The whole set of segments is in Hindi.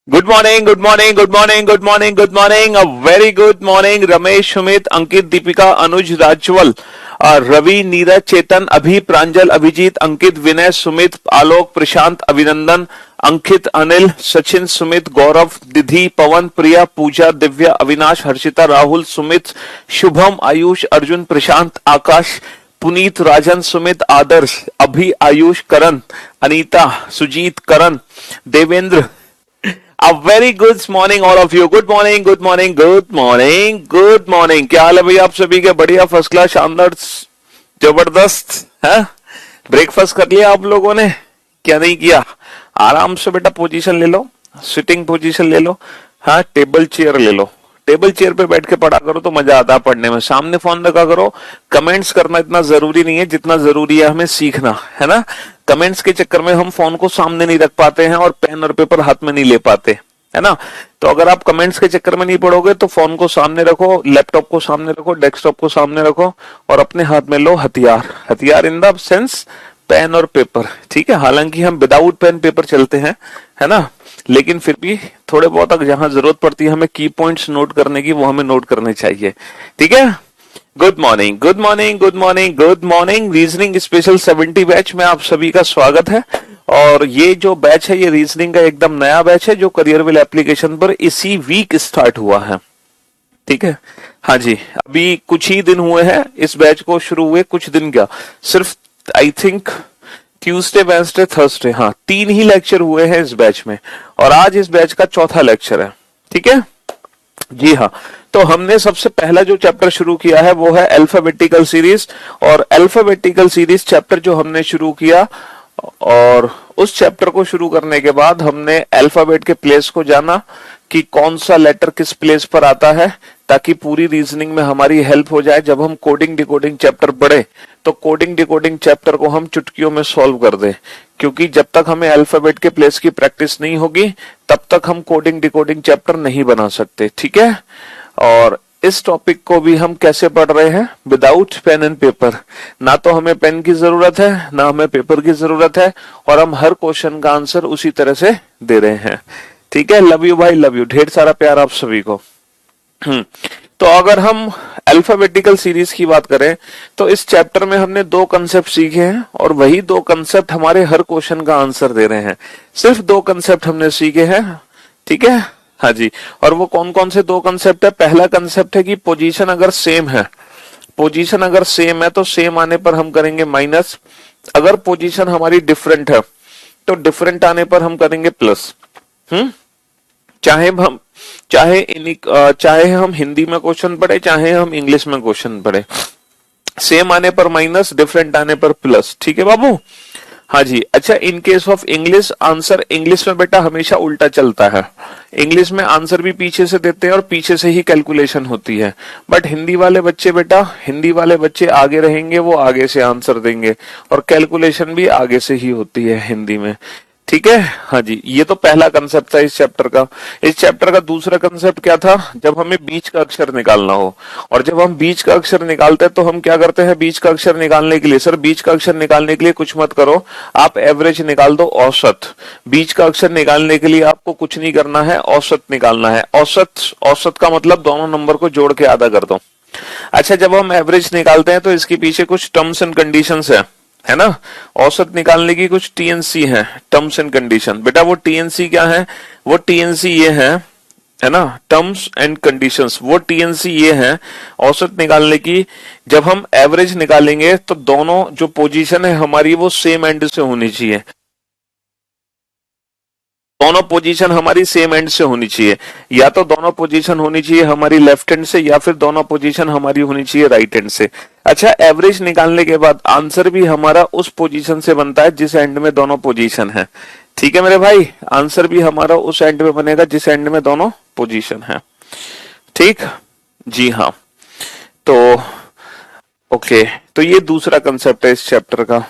Good morning, good morning, good morning, good morning, good morning, a very good morning. Ramesh, Sumit, Ankit, Deepika, Anuj, Rajwal, Ravi, Neeraj, Chetan, Abhi, Pranjal, Abhijit, अंकित, विनय, सुमित, आलोक, प्रशांत, अभिनंदन, अंकित, अनिल, सचिन, सुमित, गौरव, निधि, पवन, प्रिया, पूजा, दिव्या, अविनाश, हर्षिता, राहुल, सुमित, शुभम, आयुष, अर्जुन, प्रशांत, आकाश, पुनीत, राजन, सुमित, आदर्श, अभी, आयुष, करण, अनीता, सुजीत, करण, Devendra. A very good morning all of you. Good morning, good morning, good morning, good morning. क्या हाल है भैया आप सभी के? बढ़िया, फर्स्ट क्लास, शानदार, जबरदस्त है। ब्रेकफास्ट कर लिया आप लोगों ने? क्या नहीं किया? आराम से बेटा पोजीशन ले लो, सिटिंग पोजीशन ले लो, हाँ टेबल चेयर ले लो। टेबल चेयर पे बैठ के पढ़ा करो तो मजा आता है पढ़ने में। सामने फोन रखा करो। कमेंट्स करना इतना जरूरी नहीं है जितना जरूरी है हमें सीखना, है ना। कमेंट्स के चक्कर में हम फोन को सामने नहीं रख पाते हैं और पेन और पेपर हाथ में नहीं ले पाते, है ना। तो अगर आप कमेंट्स के चक्कर में नहीं पढ़ोगे तो फोन को सामने रखो, लैपटॉप को सामने रखो, डेस्कटॉप को सामने रखो और अपने हाथ में लो हथियार। हथियार इन द सेंस पेन और पेपर, ठीक है। हालांकि हम विदाउट पेन पेपर चलते हैं, है ना, लेकिन फिर भी थोड़े बहुत अगर जहां जरूरत पड़ती है हमें की पॉइंट्स नोट करने की, वो हमें नोट करने चाहिए, ठीक है। Good morning, good morning, good morning, good morning. Reasoning special 70 batch में आप सभी का स्वागत है। और ये जो बैच है ये रीजनिंग का एकदम नया बैच है जो करियरविल एप्लीकेशन पर इसी वीक स्टार्ट हुआ है, ठीक है। हाँ जी, अभी कुछ ही दिन हुए हैं इस बैच को शुरू हुए, कुछ दिन क्या, सिर्फ I think Tuesday, Wednesday, Thursday, हाँ 3 ही लेक्चर हुए हैं इस बैच में और आज इस बैच का चौथा लेक्चर है, ठीक है जी। हाँ, तो हमने सबसे पहला जो चैप्टर शुरू किया है वो है अल्फाबेटिकल सीरीज। और अल्फाबेटिकल सीरीज चैप्टर जो हमने शुरू किया, और उस चैप्टर को शुरू करने के बाद हमने अल्फाबेट के प्लेस को जाना कि कौन सा लेटर किस प्लेस पर आता है, ताकि पूरी रीजनिंग में हमारी हेल्प हो जाए। जब हम कोडिंग डिकोडिंग चैप्टर पढ़े तो कोडिंग डिकोडिंग चैप्टर को हम चुटकियों में सॉल्व कर दें, क्योंकि जब तक हमें अल्फाबेट के प्लेस की प्रैक्टिस नहीं होगी तब तक हम कोडिंग डिकोडिंग चैप्टर नहीं बना सकते, ठीक है। और इस टॉपिक को भी हम कैसे पढ़ रहे हैं? Without pen and paper. ना तो हमें पेन की जरूरत है ना हमें पेपर की जरूरत है, और हम हर क्वेश्चन का आंसर उसी तरह से दे रहे हैं, ठीक है। लव यू भाई, लव यू, ढेर सारा प्यार आप सभी को। तो अगर हम अल्फाबेटिकल सीरीज की बात करें तो इस चैप्टर में हमने 2 कंसेप्ट सीखे हैं और वही 2 कंसेप्ट हमारे हर क्वेश्चन का आंसर दे रहे हैं। सिर्फ 2 कंसेप्ट हमने सीखे हैं, ठीक है। हाँ जी, और वो कौन कौन से 2 कंसेप्ट है? पहला कंसेप्ट है कि पोजीशन अगर सेम है, पोजीशन अगर सेम है तो सेम आने पर हम करेंगे माइनस। अगर पोजीशन हमारी डिफरेंट है तो डिफरेंट आने पर हम करेंगे प्लस। चाहे हम हिंदी में क्वेश्चन पढ़े चाहे हम इंग्लिश में क्वेश्चन पढ़े, सेम आने पर माइनस, डिफरेंट आने पर प्लस, ठीक है बाबू। हाँ जी, अच्छा, in case of English answer, English में बेटा हमेशा उल्टा चलता है। इंग्लिश में आंसर भी पीछे से देते हैं और पीछे से ही कैलकुलेशन होती है। बट हिंदी वाले बच्चे बेटा, हिंदी वाले बच्चे आगे रहेंगे, वो आगे से आंसर देंगे और कैलकुलेशन भी आगे से ही होती है हिंदी में, ठीक है। हाँ जी, ये तो पहला कंसेप्ट था इस चैप्टर का। इस चैप्टर का दूसरा कंसेप्ट क्या था? जब हमें बीच का अक्षर निकालना हो, और जब हम बीच का अक्षर निकालते हैं तो हम क्या करते हैं? बीच का अक्षर निकालने के लिए, सर बीच का अक्षर निकालने के लिए कुछ मत करो, आप एवरेज निकाल दो, औसत। बीच का अक्षर निकालने के लिए आपको कुछ नहीं करना है, औसत निकालना है। औसत का मतलब दोनों नंबर को जोड़ के आधा कर दो। अच्छा, जब हम एवरेज निकालते हैं तो इसके पीछे कुछ टर्म्स एंड कंडीशंस है ना। औसत निकालने की कुछ टीएनसी है, टर्म्स एंड कंडीशन। बेटा वो टीएनसी क्या है? वो टीएनसी ये है ना, टर्म्स एंड कंडीशंस। वो टीएनसी ये है औसत निकालने की। जब हम एवरेज निकालेंगे तो दोनों जो पोजीशन है हमारी वो सेम एंड से होनी चाहिए, दोनों पोजीशन हमारी सेम एंड से होनी चाहिए। या तो दोनों पोजीशन होनी चाहिए हमारी लेफ्ट हैंड से, या फिर दोनों पोजीशन हमारी होनी चाहिए राइट हैंड से। अच्छा, एवरेज निकालने के बाद आंसर भी हमारा उस पोजीशन से बनता है जिस एंड में दोनों पोजीशन है, ठीक है मेरे भाई। आंसर भी हमारा उस एंड में बनेगा जिस एंड में दोनों पोजीशन है, ठीक जी। हाँ, तो ओके, तो ये दूसरा कंसेप्ट है इस चैप्टर का,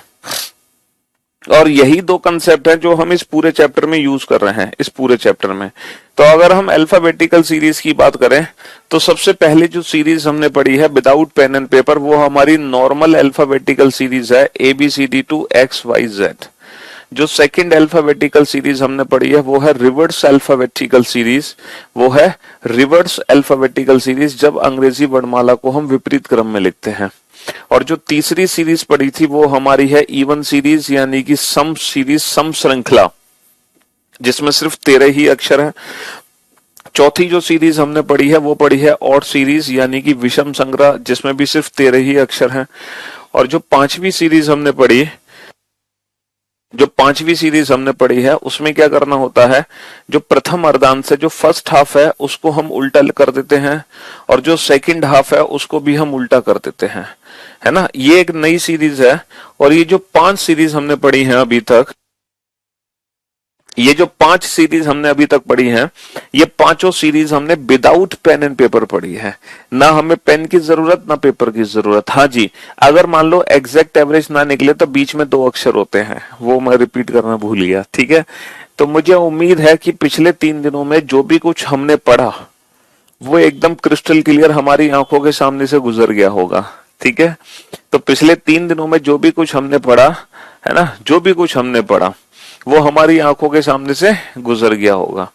और यही 2 कंसेप्ट हैं जो हम इस पूरे चैप्टर में यूज कर रहे हैं, इस पूरे चैप्टर में। तो अगर हम अल्फाबेटिकल सीरीज की बात करें तो सबसे पहले जो सीरीज हमने पढ़ी है विदाउट पेन एंड पेपर, वो हमारी नॉर्मल अल्फाबेटिकल सीरीज है ABCD to XYZ, जो सेकंड अल्फाबेटिकल सीरीज हमने पढ़ी है वो है रिवर्स अल्फाबेटिकल सीरीज, वो है रिवर्स अल्फाबेटिकल सीरीज, जब अंग्रेजी वर्णमाला को हम विपरीत क्रम में लिखते हैं। और जो तीसरी सीरीज पढ़ी थी वो हमारी है इवन सीरीज, यानी कि सम सीरीज, सम श्रृंखला, जिसमें सिर्फ 13 ही अक्षर हैं। चौथी जो सीरीज हमने पढ़ी है वो पढ़ी है ऑड सीरीज, यानी कि विषम संग्रह, जिसमें भी सिर्फ 13 ही अक्षर हैं। और जो पांचवी सीरीज हमने पढ़ी है उसमें क्या करना होता है, जो प्रथम अर्धांश से जो फर्स्ट हाफ है उसको हम उल्टा कर देते हैं, और जो सेकंड हाफ है उसको भी हम उल्टा कर देते हैं, है ना। ये एक नई सीरीज है। और ये जो 5 सीरीज हमने पढ़ी है अभी तक, ये जो 5 सीरीज हमने अभी तक पढ़ी हैं, ये पांचों सीरीज हमने विदाउट पेन एंड पेपर पढ़ी है। ना हमें पेन की जरूरत ना पेपर की जरूरत। हाँ जी, अगर मान लो एग्जैक्ट एवरेज ना निकले तो बीच में 2 अक्षर होते हैं, वो मैं रिपीट करना भूल गया, ठीक है। तो मुझे उम्मीद है कि पिछले 3 दिनों में जो भी कुछ हमने पढ़ा वो एकदम क्रिस्टल क्लियर हमारी आंखों के सामने से गुजर गया होगा, ठीक है। तो पिछले 3 दिनों में जो भी कुछ हमने पढ़ा है ना, जो भी कुछ हमने पढ़ा वो हमारी आंखों के सामने से गुजर गया होगा।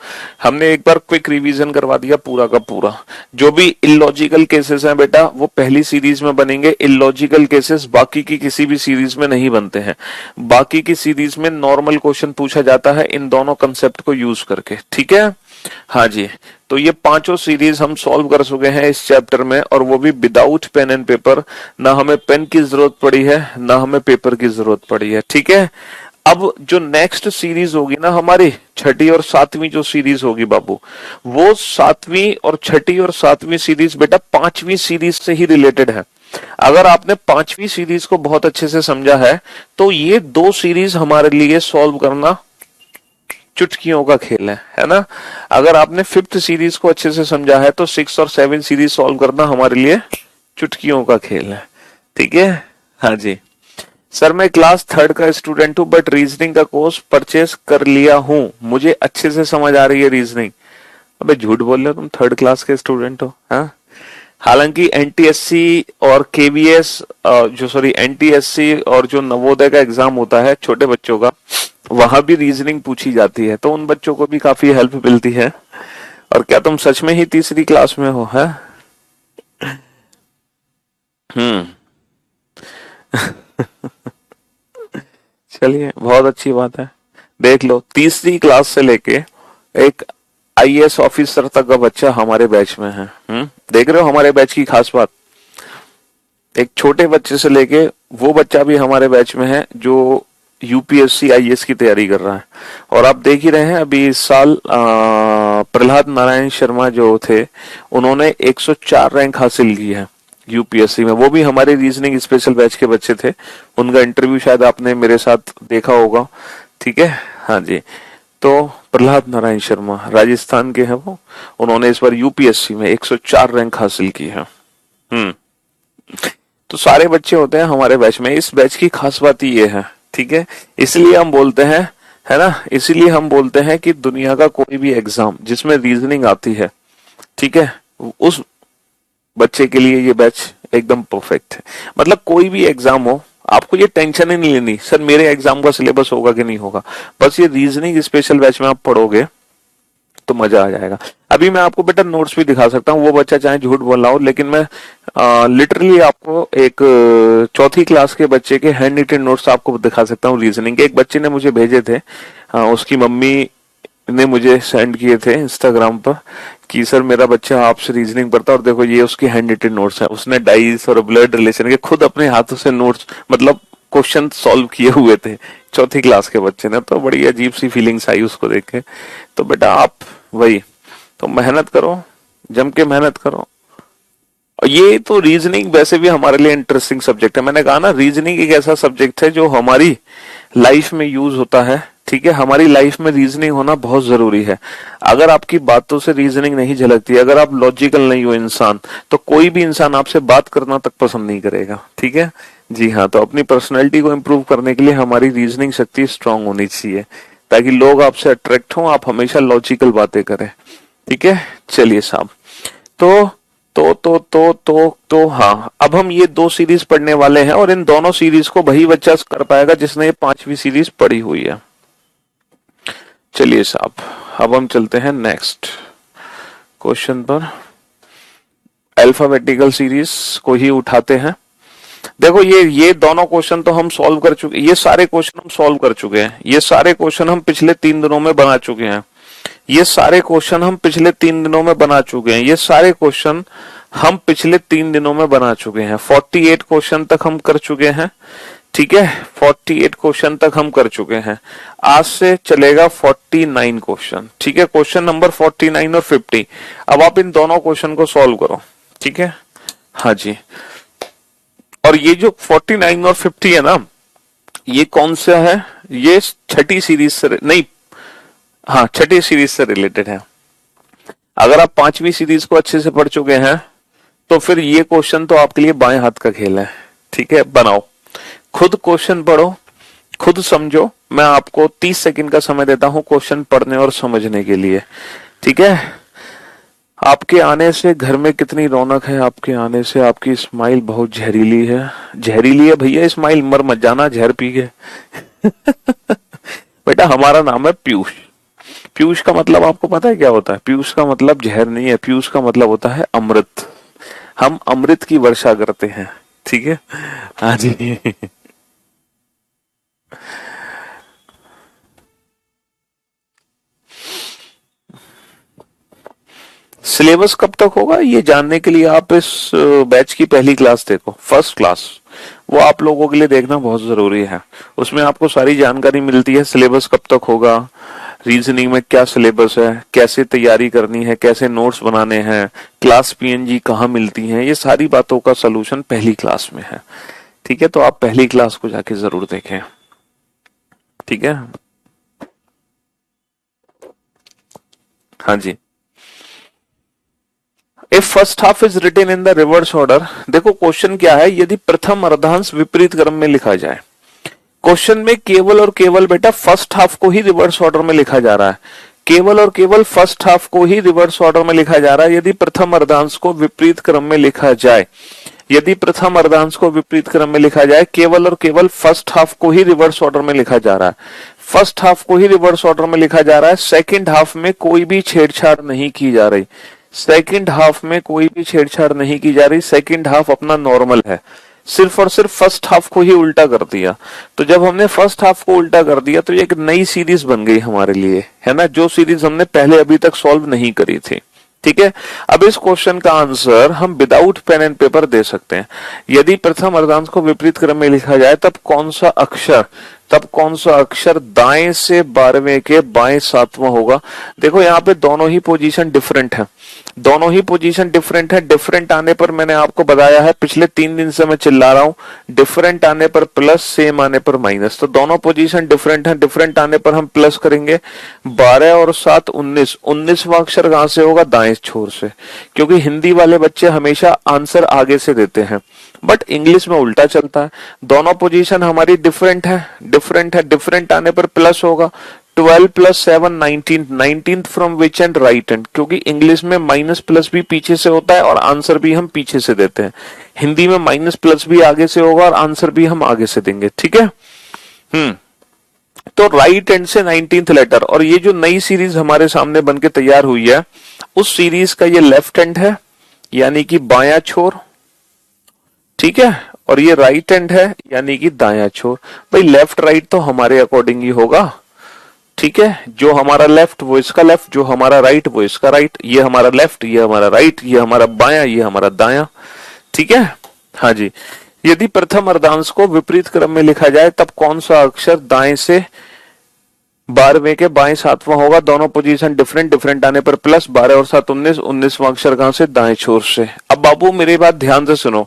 हमने एक बार क्विक रिवीजन करवा दिया पूरा का पूरा। जो भी इलॉजिकल केसेस हैं बेटा वो पहली सीरीज में बनेंगे। इलॉजिकल केसेस बाकी की किसी भी सीरीज में नहीं बनते हैं। बाकी की सीरीज में नॉर्मल क्वेश्चन पूछा जाता है इन दोनों कंसेप्ट को यूज करके, ठीक है। हाँ जी, तो ये पांचों सीरीज हम सॉल्व कर चुके हैं इस चैप्टर में, और वो भी विदाउट पेन एंड पेपर। ना हमें पेन की जरूरत पड़ी है ना हमें पेपर की जरूरत पड़ी है, ठीक है। अब जो नेक्स्ट सीरीज होगी ना हमारी, छठी और सातवीं जो सीरीज होगी बाबू, वो सातवीं और छठी और सातवीं सीरीज बेटा पांचवी सीरीज से ही रिलेटेड है। अगर आपने पांचवी सीरीज को बहुत अच्छे से समझा है तो ये 2 सीरीज हमारे लिए सॉल्व करना चुटकियों का खेल है ना। अगर आपने 5th सीरीज को अच्छे से समझा है तो 6 और 7 सीरीज सॉल्व करना हमारे लिए चुटकियों का खेल है, ठीक है। हाँ जी सर, मैं क्लास 3rd का स्टूडेंट हूँ बट रीजनिंग का कोर्स परचेस कर लिया हूँ, मुझे अच्छे से समझ आ रही है रीजनिंग। अबे झूठ बोल रहे हो, तुम 3rd क्लास के स्टूडेंट हो। हाँ, हालांकि एनटीएससी और केवीएस एनटीएससी और जो नवोदय का एग्जाम होता है छोटे बच्चों का, वहां भी रीजनिंग पूछी जाती है, तो उन बच्चों को भी काफी हेल्प मिलती है। और क्या तुम सच में ही 3री क्लास में हो? है चलिए बहुत अच्छी बात है। देख लो 3री क्लास से लेके एक आईएएस ऑफिसर तक का बच्चा हमारे बैच में है। देख रहे हो हमारे बैच की खास बात। एक छोटे बच्चे से लेके वो बच्चा भी हमारे बैच में है जो यूपीएससी आईएएस की तैयारी कर रहा है। और आप देख ही रहे हैं अभी इस साल प्रहलाद नारायण शर्मा जो थे उन्होंने 104 रैंक हासिल की है यूपीएससी में। वो भी हमारे रीजनिंग स्पेशल बैच के बच्चे थे। उनका इंटरव्यू शायद आपने मेरे साथ देखा होगा, ठीक है। हाँ जी, तो प्रहलाद नारायण शर्मा राजस्थान के हैं वो, उन्होंने इस बार यूपीएससी में 104 रैंक हासिल की है। तो सारे बच्चे होते हैं हमारे बैच में। इस बैच की खास बात ये है, ठीक है। इसलिए हम बोलते हैं, है ना, इसीलिए हम बोलते हैं कि दुनिया का कोई भी एग्जाम जिसमें रीजनिंग आती है, ठीक है, उस बच्चे के लिए ये बैच एकदम परफेक्ट है। मतलब कोई भी एग्जाम हो, आपको ये टेंशन ही नहीं लेनी सर मेरे एग्जाम का सिलेबस होगा कि नहीं होगा। बस ये रीजनिंग स्पेशल बैच में आप पढ़ोगे तो मजा आ जाएगा। अभी मैं आपको बेटा नोट्स भी दिखा सकता हूँ, वो बच्चा चाहे झूठ बोल रहा हो, लेकिन मैं लिटरली आपको एक 4th क्लास के बच्चे के हैंड रिटन नोट्स आपको दिखा सकता हूँ रीजनिंग के। एक बच्चे ने मुझे भेजे थे, उसकी मम्मी ने मुझे सेंड किए थे इंस्टाग्राम पर कि सर मेरा बच्चा आपसे रीजनिंग पढ़ता, और देखो ये उसकी हैंड रिटन नोट्स है। उसने डाइस और ब्लड रिलेशन के खुद अपने हाथों से नोट्स मतलब क्वेश्चन सॉल्व किए हुए थे 4th क्लास के बच्चे ने। तो बड़ी अजीब सी फीलिंग्स आई उसको देख के। तो बेटा आप वही तो मेहनत करो, जम के मेहनत करो। और ये तो रीजनिंग वैसे भी हमारे लिए इंटरेस्टिंग सब्जेक्ट है। मैंने कहा ना रीजनिंग एक ऐसा सब्जेक्ट है जो हमारी लाइफ में यूज होता है, ठीक है। हमारी लाइफ में रीजनिंग होना बहुत जरूरी है। अगर आपकी बातों से रीजनिंग नहीं झलकती, अगर आप लॉजिकल नहीं हो इंसान, तो कोई भी इंसान आपसे बात करना तक पसंद नहीं करेगा, ठीक है जी। हाँ, तो अपनी पर्सनैलिटी को इम्प्रूव करने के लिए हमारी रीजनिंग शक्ति स्ट्रांग होनी चाहिए ताकि लोग आपसे अट्रैक्ट हों, आप हमेशा लॉजिकल बातें करें, ठीक है। चलिए साहब, तो तो हाँ, अब हम ये दो सीरीज पढ़ने वाले हैं और इन दोनों सीरीज को वही बच्चा कर पाएगा जिसने ये पांचवी सीरीज पढ़ी हुई है। चलिए साहब, अब हम चलते हैं नेक्स्ट क्वेश्चन पर। अल्फाबेटिकल सीरीज को ही उठाते हैं। देखो ये दोनों क्वेश्चन तो हम सॉल्व कर चुके, ये सारे क्वेश्चन हम सॉल्व कर चुके हैं। ये सारे क्वेश्चन हम पिछले 3 दिनों में बना चुके हैं। ये सारे क्वेश्चन हम पिछले 3 दिनों में बना चुके हैं। ये सारे क्वेश्चन हम पिछले 3 दिनों में बना चुके हैं। 48 क्वेश्चन तक हम कर चुके हैं। ठीक है, 48 क्वेश्चन तक हम कर चुके हैं। आज से चलेगा 49 क्वेश्चन। ठीक है, क्वेश्चन नंबर 49 और 50। अब आप इन दोनों क्वेश्चन को सॉल्व करो। ठीक है, हाँ जी। और ये जो 49 और 50 है ना, ये कौन सा है? ये छठी सीरीज से नहीं, हाँ, छठी सीरीज से रिलेटेड है। अगर आप पांचवी सीरीज को अच्छे से पढ़ चुके हैं तो फिर ये क्वेश्चन तो आपके लिए बाएं हाथ का खेल है। ठीक है, बनाओ, खुद क्वेश्चन पढ़ो, खुद समझो। मैं आपको 30 सेकंड का समय देता हूं क्वेश्चन पढ़ने और समझने के लिए। ठीक है, आपके आने से घर में कितनी रौनक है, आपके आने से आपकी स्माइल बहुत जहरीली है। जहरीली है भैया स्माइल, मर मत जाना जहर पी के। बेटा हमारा नाम है पीयूष। पीयूष का मतलब आपको पता है क्या होता है? पीयूष का मतलब जहर नहीं है, पीयूष का मतलब होता है अमृत। हम अमृत की वर्षा करते हैं। ठीक है, हाँ जी। सिलेबस कब तक होगा ये जानने के लिए आप इस बैच की पहली क्लास देखो, फर्स्ट क्लास। वो आप लोगों के लिए देखना बहुत जरूरी है। उसमें आपको सारी जानकारी मिलती है, सिलेबस कब तक होगा, रीजनिंग में क्या सिलेबस है, कैसे तैयारी करनी है, कैसे नोट्स बनाने हैं, क्लास पीएनजी कहाँ मिलती हैं, ये सारी बातों का सलूशन पहली क्लास में है। ठीक है, तो आप पहली क्लास को जाके जरूर देखें। ठीक है, हाँ जी। If first half is written in the reverse order, देखो क्वेश्चन क्या है, यदि प्रथम अर्धांश विपरीत क्रम में लिखा जाए। क्वेश्चन में केवल और केवल बेटा फर्स्ट हाफ को ही रिवर्स ऑर्डर में लिखा जा रहा है। केवल और केवल फर्स्ट हाफ को ही रिवर्स ऑर्डर में लिखा जा रहा है। यदि प्रथम अर्धांश को विपरीत क्रम में लिखा जाए, यदि प्रथम अर्धांश को विपरीत क्रम में लिखा जाए, केवल और केवल फर्स्ट हाफ को ही रिवर्स ऑर्डर में लिखा जा रहा है। फर्स्ट हाफ को ही रिवर्स ऑर्डर में लिखा जा रहा है। सेकंड हाफ में कोई भी छेड़छाड़ नहीं की जा रही। सेकंड हाफ में कोई भी छेड़छाड़ नहीं की जा रही। सेकंड हाफ अपना नॉर्मल है। सिर्फ और सिर्फ फर्स्ट हाफ को ही उल्टा कर दिया। तो जब हमने फर्स्ट हाफ को उल्टा कर दिया तो ये एक नई सीरीज बन गई हमारे लिए, है ना, जो सीरीज हमने पहले अभी तक सॉल्व नहीं करी थी। ठीक है, अब इस क्वेश्चन का आंसर हम विदाउट पेन एंड पेपर दे सकते हैं। यदि प्रथम अर्धांश को विपरीत क्रम में लिखा जाए तब कौन सा अक्षर दाएं से 12वें के बाएं 7वां होगा। देखो यहाँ पे दोनों ही पोजीशन डिफरेंट है। दोनों ही पोजीशन डिफरेंट है। डिफरेंट आने पर मैंने आपको बताया है, पिछले 3 दिन से मैं चिल्ला रहा हूं, डिफरेंट आने पर प्लस, सेम आने पर माइनस। तो दोनों पोजीशन डिफरेंट है। डिफरेंट आने पर हम प्लस करेंगे। 12 और 7 19। 19वां अक्षर कहां से होगा? दाएं छोर से, क्योंकि हिंदी वाले बच्चे हमेशा आंसर आगे से देते हैं, बट इंग्लिश में उल्टा चलता है। दोनों पोजीशन हमारी डिफरेंट है। डिफरेंट आने पर प्लस होगा। 12 + 7 19। 19th from which and right and, क्योंकि इंग्लिश में माइनस प्लस भी पीछे से होता है और आंसर भी हम पीछे से देते हैं। हिंदी में माइनस प्लस भी आगे से होगा और आंसर भी हम आगे से देंगे। ठीक है, तो राइट एंड से 19th लेटर। और ये जो नई सीरीज हमारे सामने बनके तैयार हुई है, उस सीरीज का ये लेफ्ट हैंड है, यानी कि बायां छोर। ठीक है, और ये राइट हैंड है, यानी कि दायां छोर। भाई लेफ्ट राइट तो हमारे अकॉर्डिंग ही होगा। ठीक है, जो हमारा लेफ्ट वो इसका लेफ्ट, जो हमारा राइट वो इसका राइट। ये हमारा लेफ्ट, ये हमारा राइट, ये हमारा बायां, ये हमारा दायां। ठीक है, हाँ जी। यदि प्रथम अर्धांश को विपरीत क्रम में लिखा जाए तब कौन सा अक्षर दाएं से 12वें के बाएं 7वां होगा। दोनों पोजीशन डिफरेंट आने पर प्लस, 12 और 7 19। 19वां अक्षर कहां से? दाएं छोर से। अब बाबू मेरी बात ध्यान से सुनो।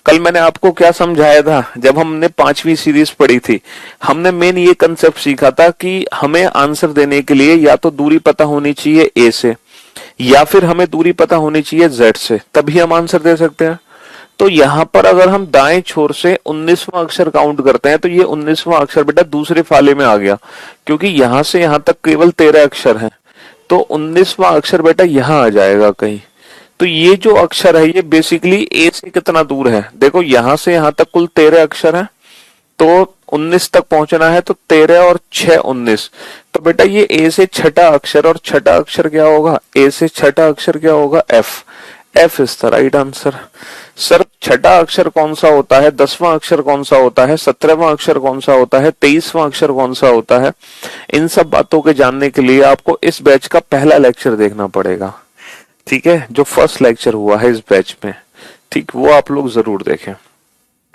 कल मैंने आपको क्या समझाया था? जब हमने 5वीं सीरीज पढ़ी थी, हमने मेन ये कंसेप्ट सीखा था कि हमें आंसर देने के लिए या तो दूरी पता होनी चाहिए ए से, या फिर हमें दूरी पता होनी चाहिए जेड से, तभी हम आंसर दे सकते हैं। तो यहाँ पर अगर हम दाएं छोर से 19वां अक्षर काउंट करते हैं तो ये 19वां अक्षर बेटा दूसरे फाले में आ गया, क्योंकि यहां से यहां तक केवल 13 अक्षर हैं। तो 19वां अक्षर बेटा यहां आ जाएगा कहीं। तो ये जो अक्षर है ये बेसिकली ए से कितना दूर है, देखो यहां से यहां तक कुल 13 अक्षर है, तो 19 तक पहुंचना है, तो 13 और 6 19। तो बेटा ये ए से छठा अक्षर, और छठा अक्षर क्या होगा, ए से छठा अक्षर क्या होगा, F. F is the right answer. Sir छठा अक्षर कौन सा होता है, 10वां अक्षर कौन सा होता है, 17वां अक्षर कौन सा होता है, 23वां अक्षर कौन सा होता है, इन सब बातों के जानने के लिए आपको इस बैच का पहला लेक्चर देखना पड़ेगा, ठीक है, जो फर्स्ट लेक्चर हुआ है इस बैच में, ठीक, वो आप लोग जरूर देखें।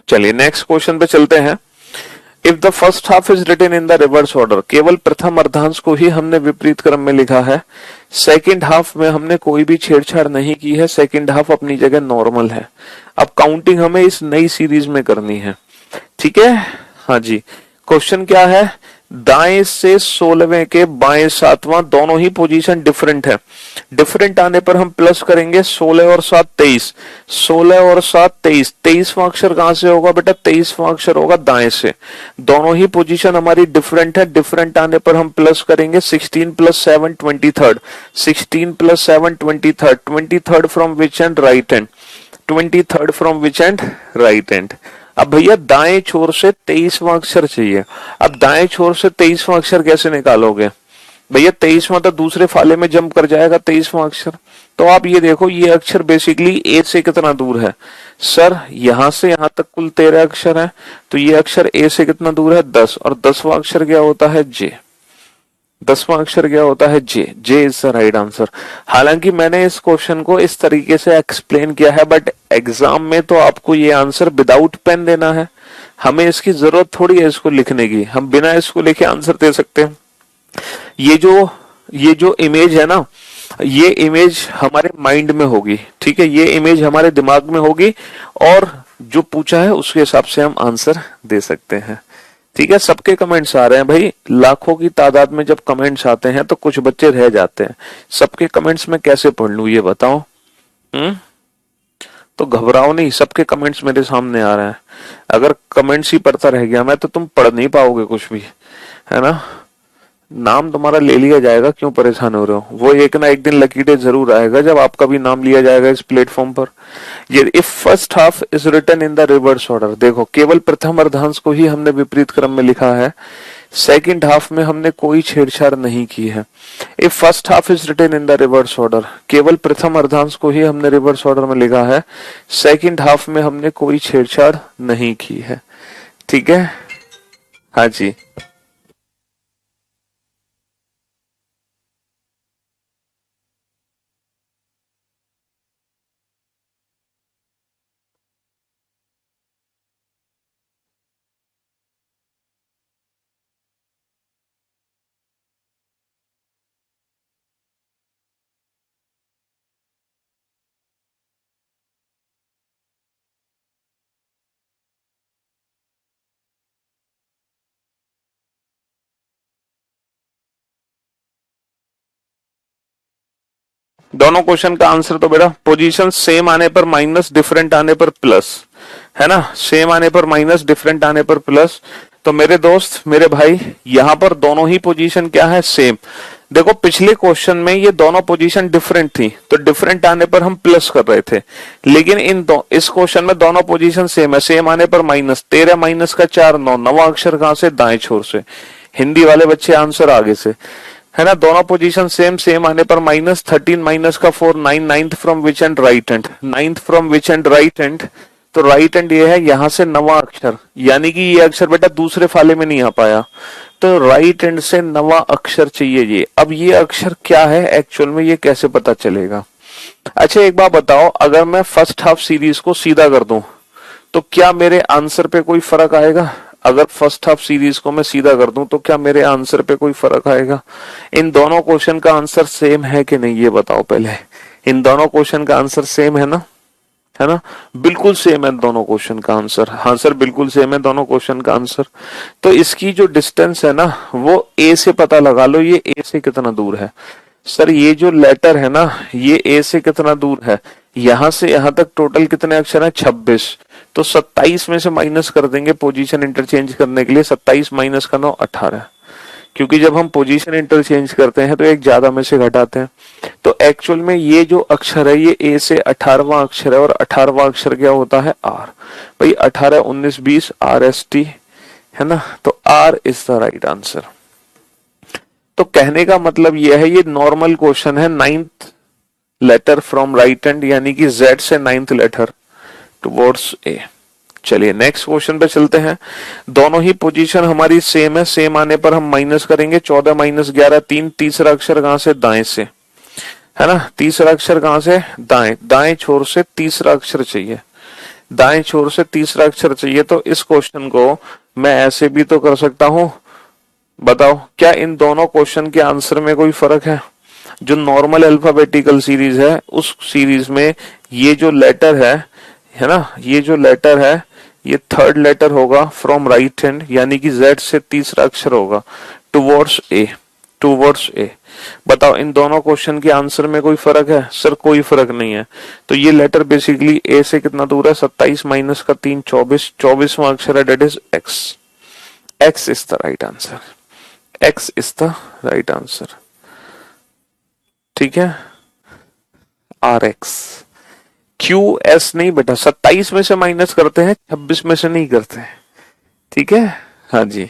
चलिए नेक्स्ट क्वेश्चन पे चलते हैं। If the first half is written in the reverse order, केवल प्रथम अर्धांश को ही हमने विपरीत क्रम में लिखा है, सेकंड हाफ में हमने कोई भी छेड़छाड़ नहीं की है, सेकंड हाफ अपनी जगह नॉर्मल है। अब काउंटिंग हमें इस नई सीरीज में करनी है, ठीक है। हाँ जी, क्वेश्चन क्या है, दाएं से 16वें के बाएं 7वां दोनों ही पोजीशन डिफरेंट है, डिफरेंट आने पर हम प्लस करेंगे, 16 और 7 23, 16 और 7 23, 23वां अक्षर कहां से होगा बेटा, 23वां अक्षर होगा दाएं से, दोनों ही पोजीशन हमारी डिफरेंट है, डिफरेंट आने पर हम प्लस करेंगे, 16 + 7 23, 16 + 7 23, 23 from which and, right hand, 23 from which and, right hand. अब भैया दाएं छोर से 23वां अक्षर चाहिए, अब दाएं छोर से 23वां अक्षर कैसे निकालोगे भैया, 23वां तो दूसरे फाले में जंप कर जाएगा 23वां अक्षर। तो आप ये देखो ये अक्षर बेसिकली ए से कितना दूर है, सर यहां से यहां तक कुल 13 अक्षर है, तो ये अक्षर ए से कितना दूर है 10, और 10वां अक्षर क्या होता है जे, 10वां अक्षर क्या होता है जे, जे इज द राइट आंसर। हालांकि मैंने इस क्वेश्चन को इस तरीके से एक्सप्लेन किया है, बट एग्जाम में तो आपको ये आंसर विदाउट पेन देना है, हमें इसकी जरूरत थोड़ी है इसको लिखने की, हम बिना इसको लिखे आंसर दे सकते हैं। ये जो इमेज है ना, ये इमेज हमारे माइंड में होगी, ठीक है, ये इमेज हमारे दिमाग में होगी, और जो पूछा है उसके हिसाब से हम आंसर दे सकते हैं, ठीक है। सबके कमेंट्स आ रहे हैं भाई, लाखों की तादाद में जब कमेंट्स आते हैं तो कुछ बच्चे रह जाते हैं, सबके कमेंट्स में कैसे पढ़ लूं ये बताओ, तो घबराओ नहीं, सबके कमेंट्स मेरे सामने आ रहे हैं, अगर कमेंट्स ही पढ़ता रह गया मैं तो तुम पढ़ नहीं पाओगे कुछ भी, है ना, नाम तुम्हारा ले लिया जाएगा, क्यों परेशान हो रहे हो, वो एक ना एक दिन लकी डे जरूर आएगा जब आपका भी नाम लिया जाएगा इस प्लेटफॉर्म पर। ये if first half is written in the reverse order, देखो केवल प्रथम अर्धांश को ही हमने विपरीत क्रम में लिखा है, सेकंड हाफ में हमने कोई छेड़छाड़ नहीं की है। If first half is written in the reverse order, केवल प्रथम अर्धांश को ही हमने रिवर्स ऑर्डर में लिखा है, सेकंड हाफ में हमने कोई छेड़छाड़ नहीं की है, ठीक है। हाँ जी, दोनों क्वेश्चन का आंसर तो बेटा पोजीशन सेम आने पर माइनस, डिफरेंट आने पर प्लस, है ना, सेम आने पर माइनस, डिफरेंट आने पर प्लस। तो मेरे दोस्त मेरे भाई यहां पर दोनों ही पोजीशन क्या है, सेम। देखो पिछले क्वेश्चन में ये दोनों पोजीशन डिफरेंट थी, तो डिफरेंट आने पर हम प्लस कर रहे थे, लेकिन इस क्वेश्चन में दोनों पोजीशन सेम है, सेम आने पर माइनस, 13 माइनस का 4 9, नवा अक्षर कहां से, दाएं छोर से। हिंदी वाले बच्चे आंसर आगे से, है ना, दोनों पोजीशन सेम, सेम आने पर माइनस, 13 माइनस का 4 9, ninth from which and, right hand, ninth from which and, right hand. तो राइट हैंड ये है, यहां से नवा अक्षर, यानी कि ये अक्षर बेटा दूसरे फाले में नहीं आ पाया, तो राइट हैंड से नवा अक्षर चाहिए ये। अब ये अक्षर क्या है एक्चुअल में, ये कैसे पता चलेगा। अच्छा एक बात बताओ, अगर मैं फर्स्ट हाफ सीरीज को सीधा कर दूं तो क्या मेरे आंसर पे कोई फर्क आएगा, अगर फर्स्ट हाफ सीरीज को मैं सीधा कर दूं तो क्या मेरे आंसर पे कोई फर्क आएगा। इन दोनों क्वेश्चन का आंसर सेम है कि नहीं ये बताओ पहले, इन दोनों क्वेश्चन का आंसर सेम है ना, है ना, बिल्कुल सेम है दोनों क्वेश्चन का आंसर, हाँ सर बिल्कुल सेम है दोनों क्वेश्चन का आंसर। तो इसकी जो डिस्टेंस है ना वो ए से पता लगा लो, ये ए से कितना दूर है। सर ये जो लेटर है ना ये ए से कितना दूर है, यहां से यहां तक टोटल कितने अक्षर है, 26, तो 27 में से माइनस कर देंगे पोजीशन इंटरचेंज करने के लिए, 27 माइनस का 9 18, क्योंकि जब हम पोजीशन इंटरचेंज करते हैं तो एक ज्यादा में से घटाते हैं। तो एक्चुअल में ये जो अक्षर है ये ए से 18वां अक्षर है और 18वां अक्षर क्या होता है आर। भाई 18 19 20 आर एस टी है ना, तो R is the right answer. तो कहने का मतलब यह है ये नॉर्मल क्वेश्चन है, 9th letter from right hand यानी कि जेड से 9th लेटर टुवर्ड्स ए। चलिए नेक्स्ट क्वेश्चन पे चलते हैं। दोनों ही पोजीशन हमारी सेम है, सेम आने पर हम माइनस करेंगे। 14 माइनस 11 3। तीसरा अक्षर कहां से, दाएं से, है ना। तीसरा अक्षर कहां से, दाएं, दाएं छोर से तीसरा अक्षर चाहिए, दाएं छोर से तीसरा अक्षर चाहिए। तो इस क्वेश्चन को मैं ऐसे भी तो कर सकता हूं। बताओ क्या इन दोनों क्वेश्चन के आंसर में कोई फर्क है? जो नॉर्मल अल्फाबेटिकल सीरीज है उस सीरीज में ये जो लेटर है ना, ये जो लेटर है ये थर्ड लेटर होगा फ्रॉम राइट हैंड यानी कि जेड से तीसरा अक्षर होगा टुवर्ड्स ए, टुवर्ड्स ए। बताओ इन दोनों क्वेश्चन के आंसर में कोई फर्क है? सर कोई फर्क नहीं है। तो ये लेटर बेसिकली ए से कितना दूर है, 27 माइनस का 3 24, 24वां अक्षर है that is X. X is the right answer, X is the right answer. ठीक है, आर एक्स। क्यू एस नहीं बेटा, 27 में से माइनस करते हैं, 26 में से नहीं करते हैं। ठीक है, हाँ जी,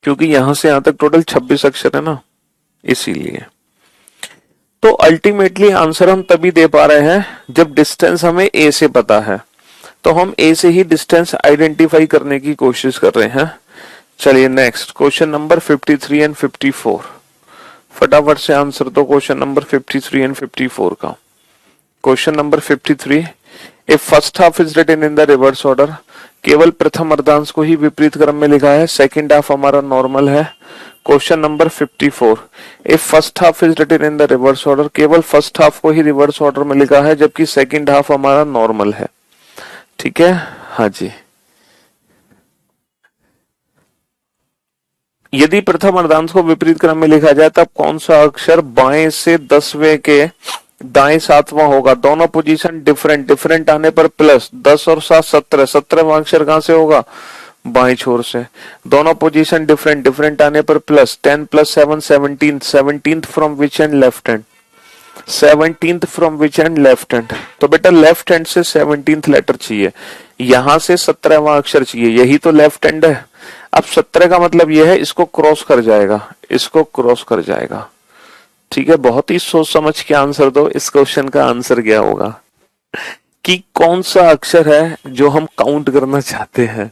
क्योंकि यहां से यहां तक टोटल 26 अक्षर है ना, इसीलिए। तो अल्टीमेटली आंसर हम तभी दे पा रहे हैं जब डिस्टेंस हमें ए से पता है। तो हम ए से ही डिस्टेंस आइडेंटिफाई करने की कोशिश कर रहे हैं। चलिए नेक्स्ट क्वेश्चन नंबर 53 एंड 54। फटाफट से आंसर दो क्वेश्चन नंबर 53 एंड 54 का। Question number 53, a first half is written in the reverse order. केवल प्रथम अर्धांश को ही विपरीत क्रम में लिखा है, सेकंड हाफ हमारा नॉर्मल है। Question number 54, a first half is written in the reverse order. केवल फर्स्ट हाफ को ही रिवर्स ऑर्डर में लिखा है जबकि सेकंड हाफ हमारा नॉर्मल है। ठीक है, हाँ जी। यदि प्रथम अर्धांश को विपरीत क्रम में लिखा जाए तब कौन सा अक्षर बाएं से 10वें के दाएं 7वां होगा? दोनों पोजीशन डिफरेंट, डिफरेंट आने पर प्लस 10 और 7 17, 17वां अक्षर कहां से होगा? बाएं छोर से। दोनों पोजीशन डिफरेंट, डिफरेंट आने पर plus 10 plus 7 17, 17th from which and left hand, 17th from which and left hand. तो बेटा लेफ्ट हैंड से 17th लेटर चाहिए, यहां से 17वां अक्षर चाहिए, यही तो लेफ्ट हैंड है। अब 17 का मतलब यह है इसको क्रॉस कर जाएगा, इसको क्रॉस कर जाएगा। ठीक है, बहुत ही सोच समझ के आंसर दो। इस क्वेश्चन का आंसर क्या होगा कि कौन सा अक्षर है जो हम काउंट करना चाहते हैं।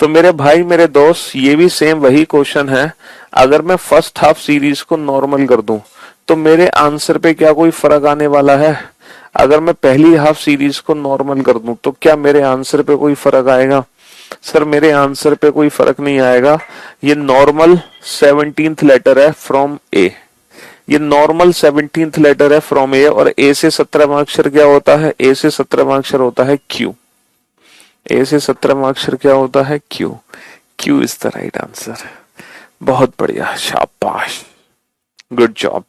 तो मेरे भाई मेरे दोस्त ये भी सेम वही क्वेश्चन है। अगर मैं फर्स्ट हाफ सीरीज को नॉर्मल कर दूं तो मेरे आंसर पे क्या कोई फर्क आने वाला है? अगर मैं पहली हाफ सीरीज को नॉर्मल कर दूं तो क्या मेरे आंसर पे कोई फर्क आएगा? सर मेरे आंसर पे कोई फर्क नहीं आएगा। ये नॉर्मल 17th लेटर है फ्रॉम ए, ये नॉर्मल 17th लेटर है फ्रॉम ए। और ए से 17वां अक्षर क्या होता है? ए से 17वां अक्षर होता है क्यू। ए से 17वां अक्षर क्या होता है? Q. Q is the right answer. बहुत बढ़िया, शाबाश, गुड जॉब।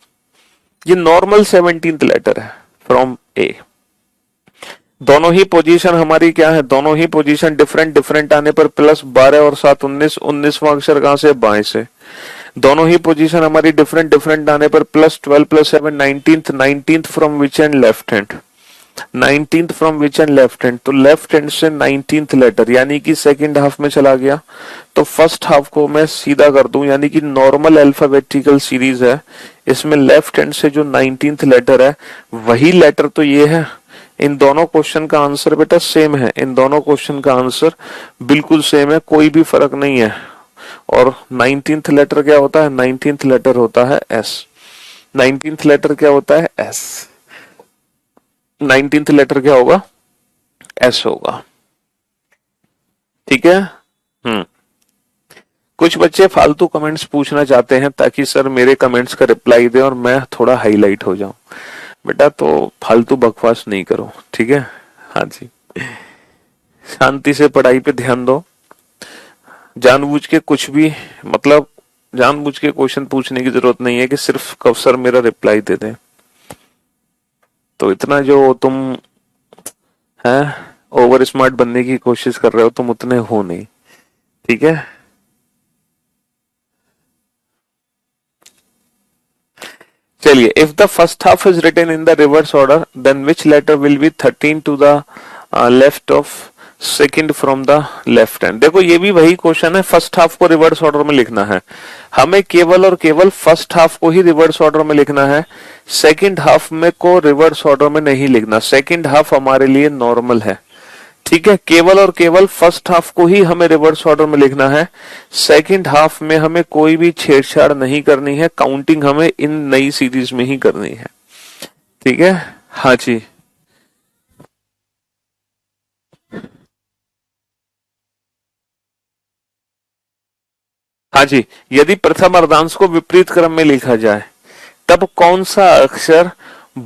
ये नॉर्मल 17th लेटर है फ्रॉम ए। दोनों ही पोजीशन हमारी क्या है? दोनों ही पोजीशन डिफरेंट, डिफरेंट आने पर प्लस 12 और 7 19, 19वां अक्षर कहां से? बाएं से। दोनों ही पोजीशन हमारी डिफरेंट, डिफरेंट आने पर plus 12 plus 7 19th, 19th from which and left hand, 19th from which and left hand. तो लेफ्ट हैंड से 19th लेटर यानी कि सेकंड हाफ में चला गया। तो फर्स्ट हाफ को मैं सीधा कर दूं यानी कि नॉर्मल अल्फाबेटिकल सीरीज है, इसमें लेफ्ट हैंड से जो 19th लेटर है वही लेटर तो ये है। इन दोनों क्वेश्चन का आंसर बेटा सेम है, इन दोनों क्वेश्चन का आंसर बिल्कुल सेम है, कोई भी फर्क नहीं है। और 19th लेटर क्या होता है? 19th लेटर होता है एस। 19th लेटर क्या होता है? एस। 19th लेटर क्या होगा? एस होगा। ठीक है। कुछ बच्चे फालतू कमेंट्स पूछना चाहते हैं ताकि सर मेरे कमेंट्स का रिप्लाई दे और मैं थोड़ा हाईलाइट हो जाऊं। बेटा तो फालतू बकवास नहीं करो, ठीक है। हाँ जी, शांति से पढ़ाई पे ध्यान दो। जानबूझ के कुछ भी मतलब जानबूझ के क्वेश्चन पूछने की जरूरत नहीं है कि सिर्फ कब सर मेरा रिप्लाई दे दें। तो इतना जो तुम है ओवर स्मार्ट बनने की कोशिश कर रहे हो तुम उतने हो नहीं, ठीक है। चलिए, if the first half is written in the reverse order then which letter will be 13 to the left of second from the left hand. देखो ये भी वही क्वेश्चन है, फर्स्ट हाफ को रिवर्स ऑर्डर में लिखना है हमें, केवल और केवल फर्स्ट हाफ को ही रिवर्स ऑर्डर में लिखना है, सेकंड हाफ में को रिवर्स ऑर्डर में नहीं लिखना। सेकंड हाफ हमारे लिए नॉर्मल है, ठीक है, केवल और केवल फर्स्ट हाफ को ही हमें रिवर्स ऑर्डर में लिखना है, सेकंड हाफ में हमें कोई भी छेड़छाड़ नहीं करनी है, काउंटिंग हमें इन नई सीरीज में ही करनी है, ठीक है। हाँ जी, हाँ जी, यदि प्रथम अर्धांश को विपरीत क्रम में लिखा जाए तब कौन सा अक्षर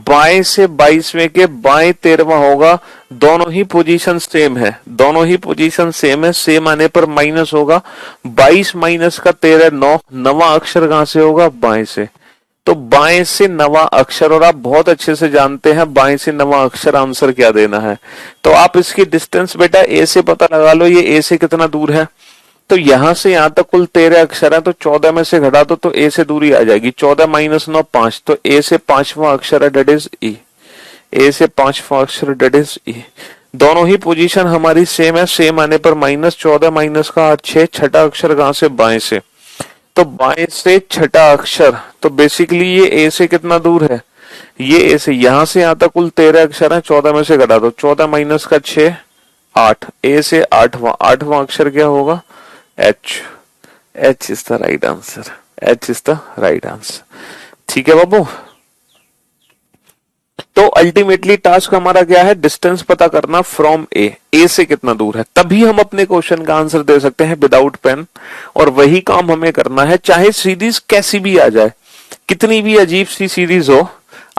बाएं से 22वें के बाएं 13वां होगा। दोनों ही पोजीशन सेम है, दोनों ही पोजीशन सेम है, सेम आने पर माइनस होगा, 22 माइनस का 13 9, नवा अक्षर कहां से होगा, बाएं से। तो बाएं से नवा अक्षर, और आप बहुत अच्छे से जानते हैं बाएं से नवा अक्षर आंसर क्या देना है। तो आप इसकी डिस्टेंस बेटा ए से पता लगा लो, ये ए से कितना दूर है। तो यहां से यहां तक कुल 13 अक्षर है, तो 14 में से घटा दो तो ए से दूरी आ जाएगी, 14 माइनस 9 5, तो ए से 5वां अक्षर है डेट इज ई, ए से 5वां अक्षर डेट इज ई। दोनों ही पोजीशन हमारी सेम है, सेम आने पर माइनस, 14 माइनस का 8 6, छठा अक्षर कहां से, बाएं से। तो बाएं से छठा अक्षर, तो बेसिकली ये ए से कितना दूर है, ये ए से, यहां से यहां तक कुल 13 अक्षर है, 14 में से घटा दो, 14 माइनस का 6 8, ए से 8वां अक्षर क्या होगा, H, H is the right answer, H is the right answer, ठीक है बाबू। तो अल्टीमेटली टास्क हमारा क्या है, डिस्टेंस पता करना फ्रॉम ए से कितना दूर है, तभी हम अपने क्वेश्चन का आंसर दे सकते हैं विदाउट पेन। और वही काम हमें करना है, चाहे सीरीज कैसी भी आ जाए, कितनी भी अजीब सी सीरीज हो,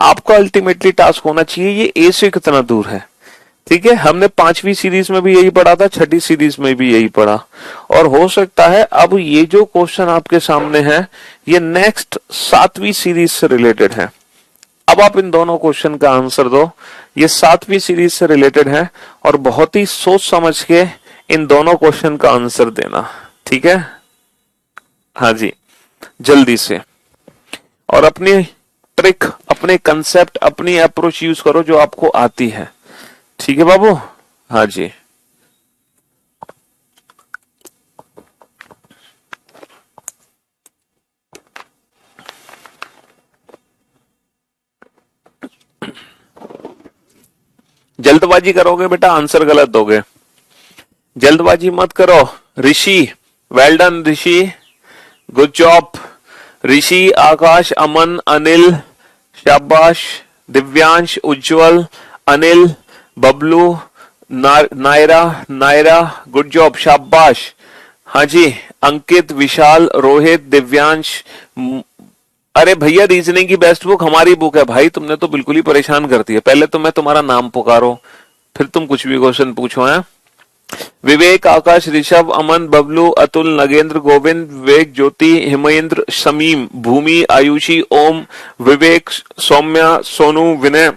आपका अल्टीमेटली टास्क होना चाहिए ये ए से कितना दूर है, ठीक है। हमने 5वीं सीरीज में भी यही पढ़ा था, 6ठी सीरीज में भी यही पढ़ा, और हो सकता है अब ये जो क्वेश्चन आपके सामने है ये नेक्स्ट 7वीं सीरीज से रिलेटेड है। अब आप इन दोनों क्वेश्चन का आंसर दो, ये 7वीं सीरीज से रिलेटेड है, और बहुत ही सोच समझ के इन दोनों क्वेश्चन का आंसर देना, ठीक है। हाँ जी, जल्दी से, और अपनी ट्रिक, अपने कंसेप्ट, अपनी अप्रोच यूज करो जो आपको आती है, ठीक है बाबू। हाँ जी, जल्दबाजी करोगे बेटा आंसर गलत दोगे, जल्दबाजी मत करो। ऋषि, वेल डन ऋषि, गुड जॉब ऋषि, आकाश, अमन, अनिल, शाबाश, दिव्यांश, उज्जवल, अनिल, बबलू, नायरा, गुड जॉब, शाबाश। हाँ जी, अंकित, विशाल, रोहित, दिव्यांश। अरे भैया रीजनिंग की बेस्ट बुक हमारी बुक है भाई, तुमने तो बिल्कुल ही परेशान कर दिया। पहले तो मैं तुम्हारा नाम पुकारो, फिर तुम कुछ भी क्वेश्चन पूछो। है विवेक, आकाश, ऋषभ, अमन, बबलू, अतुल, नगेंद्र, गोविंद, विवेक, ज्योति, हिमेंद्र, शमीम, भूमि, आयुषी, ओम, विवेक, सौम्या, सोनू, विनय,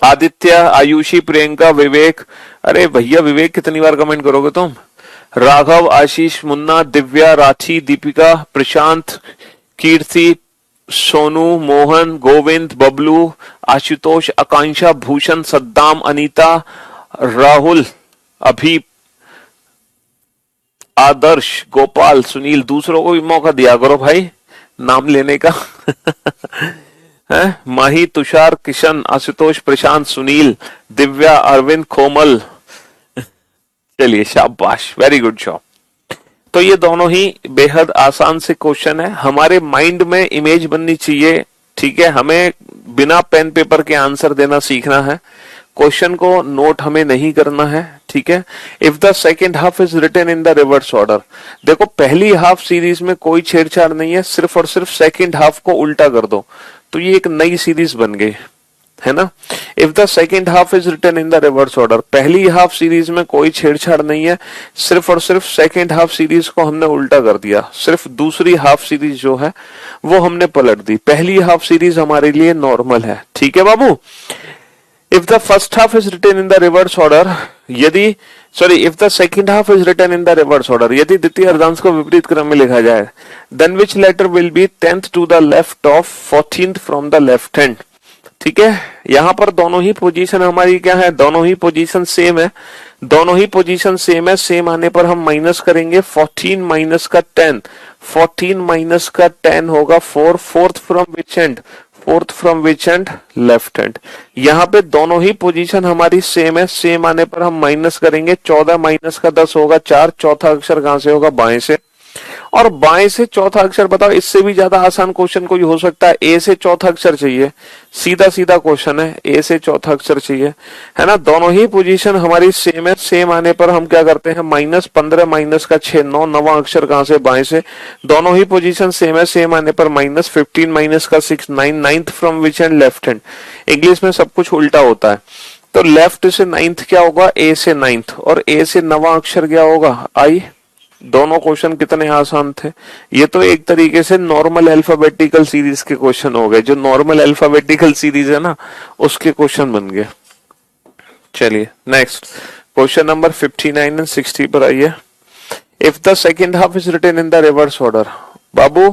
आदित्य, आयुषी, प्रियंका, विवेक। अरे भैया विवेक कितनी बार कमेंट करोगे तुम। राघव, आशीष, मुन्ना, दिव्या, राठी, दीपिका, प्रशांत, कीर्ति, सोनू, मोहन, गोविंद, बबलू, आशुतोष, आकांक्षा, भूषण, सद्दाम, अनीता, राहुल, अभी, आदर्श, गोपाल, सुनील। दूसरों को भी मौका दिया करो भाई नाम लेने का। है माही, तुषार, किशन, आशुतोष, प्रशांत, सुनील, दिव्या, अरविंद, कोमल। चलिए शाबाश, वेरी गुड जॉब। तो ये दोनों ही बेहद आसान से क्वेश्चन है, हमारे माइंड में इमेज बननी चाहिए, ठीक है। हमें बिना पेन पेपर के आंसर देना सीखना है, क्वेश्चन को नोट हमें नहीं करना है, ठीक है। If the second half is written in the reverse order, देखो पहली हाफ सीरीज में कोई छेड़छाड़ नहीं है, सिर्फ और सिर्फ सेकेंड हाफ को उल्टा कर दो तो ये एक नई सीरीज बन गई, है ना। If the second half is written in the reverse order, पहली हाफ सीरीज में कोई छेड़छाड़ नहीं है, सिर्फ और सिर्फ सेकेंड हाफ सीरीज को हमने उल्टा कर दिया, सिर्फ दूसरी हाफ सीरीज जो है वो हमने पलट दी, पहली हाफ सीरीज हमारे लिए नॉर्मल है, ठीक है बाबू। If the first half is written in the reverse order, यदि sorry, if the second half is written in the reverse order, यदि द्वितीय अर्धांश को विपरीत क्रम में लिखा जाए, then which letter will be 10th to the left of 14th from the left hand. ठीक है, यहां पर दोनों ही पोजीशन हमारी क्या है, दोनों ही पोजीशन सेम है, दोनों ही पोजीशन सेम है। सेम आने पर हम माइनस करेंगे 14 माइनस का 10, 14 माइनस का 10 होगा 4, fourth from which and, fourth from which and, left hand. यहाँ पे दोनों ही पोजीशन हमारी सेम है, सेम आने पर हम माइनस करेंगे 14 माइनस का 10 होगा 4, चौथा अक्षर कहां से होगा, बाएं से। और बाएं से चौथा अक्षर बताओ, इससे भी ज्यादा आसान क्वेश्चन कोई हो सकता है? ए से चौथा अक्षर चाहिए, सीधा सीधा क्वेश्चन है, ए से चौथा अक्षर चाहिए, है ना। दोनों ही पोजीशन हमारी सेम है, सेम आने पर हम क्या करते हैं, माइनस 15 माइनस का 6 9, नवा अक्षर कहां से, बाएं से। दोनों ही पोजीशन सेम है, सेम आने पर माइनस 15 माइनस का 6 9, ninth from which and, left hand. English में सब कुछ उल्टा होता है, तो लेफ्ट से नाइन्थ क्या होगा, ए से नाइन्थ, और ए से नवा अक्षर क्या होगा, आई। दोनों क्वेश्चन कितने आसान थे। ये तो एक तरीके से नॉर्मल अल्फाबेटिकल सीरीज के क्वेश्चन हो गए, जो नॉर्मल अल्फाबेटिकल सीरीज है ना, उसके क्वेश्चन बन गए। चलिए नेक्स्ट क्वेश्चन नंबर 59 एंड 60 पर आइए। If the second half is written in the reverse order, बाबू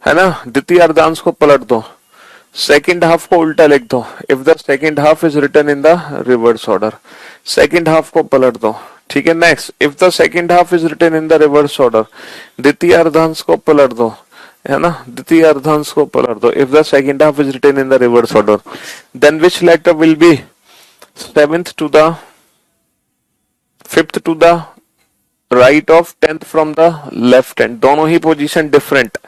है ना, द्वितीय अर्धांश को पलट दो, सेकेंड हाफ को उल्टा लिख दो। If the second half is written in the reverse order, second half को पलट दो। ठीक है, next, if the second half is written in the reverse order, द्वितीय अर्धांश को पलट दो, है ना, द्वितीय अर्धांश को पलट दो। If the second half is written in the reverse order, then which letter will be 7th to the 5th to the right of 10th from the left hand. दोनों ही पोजीशन डिफरेंट,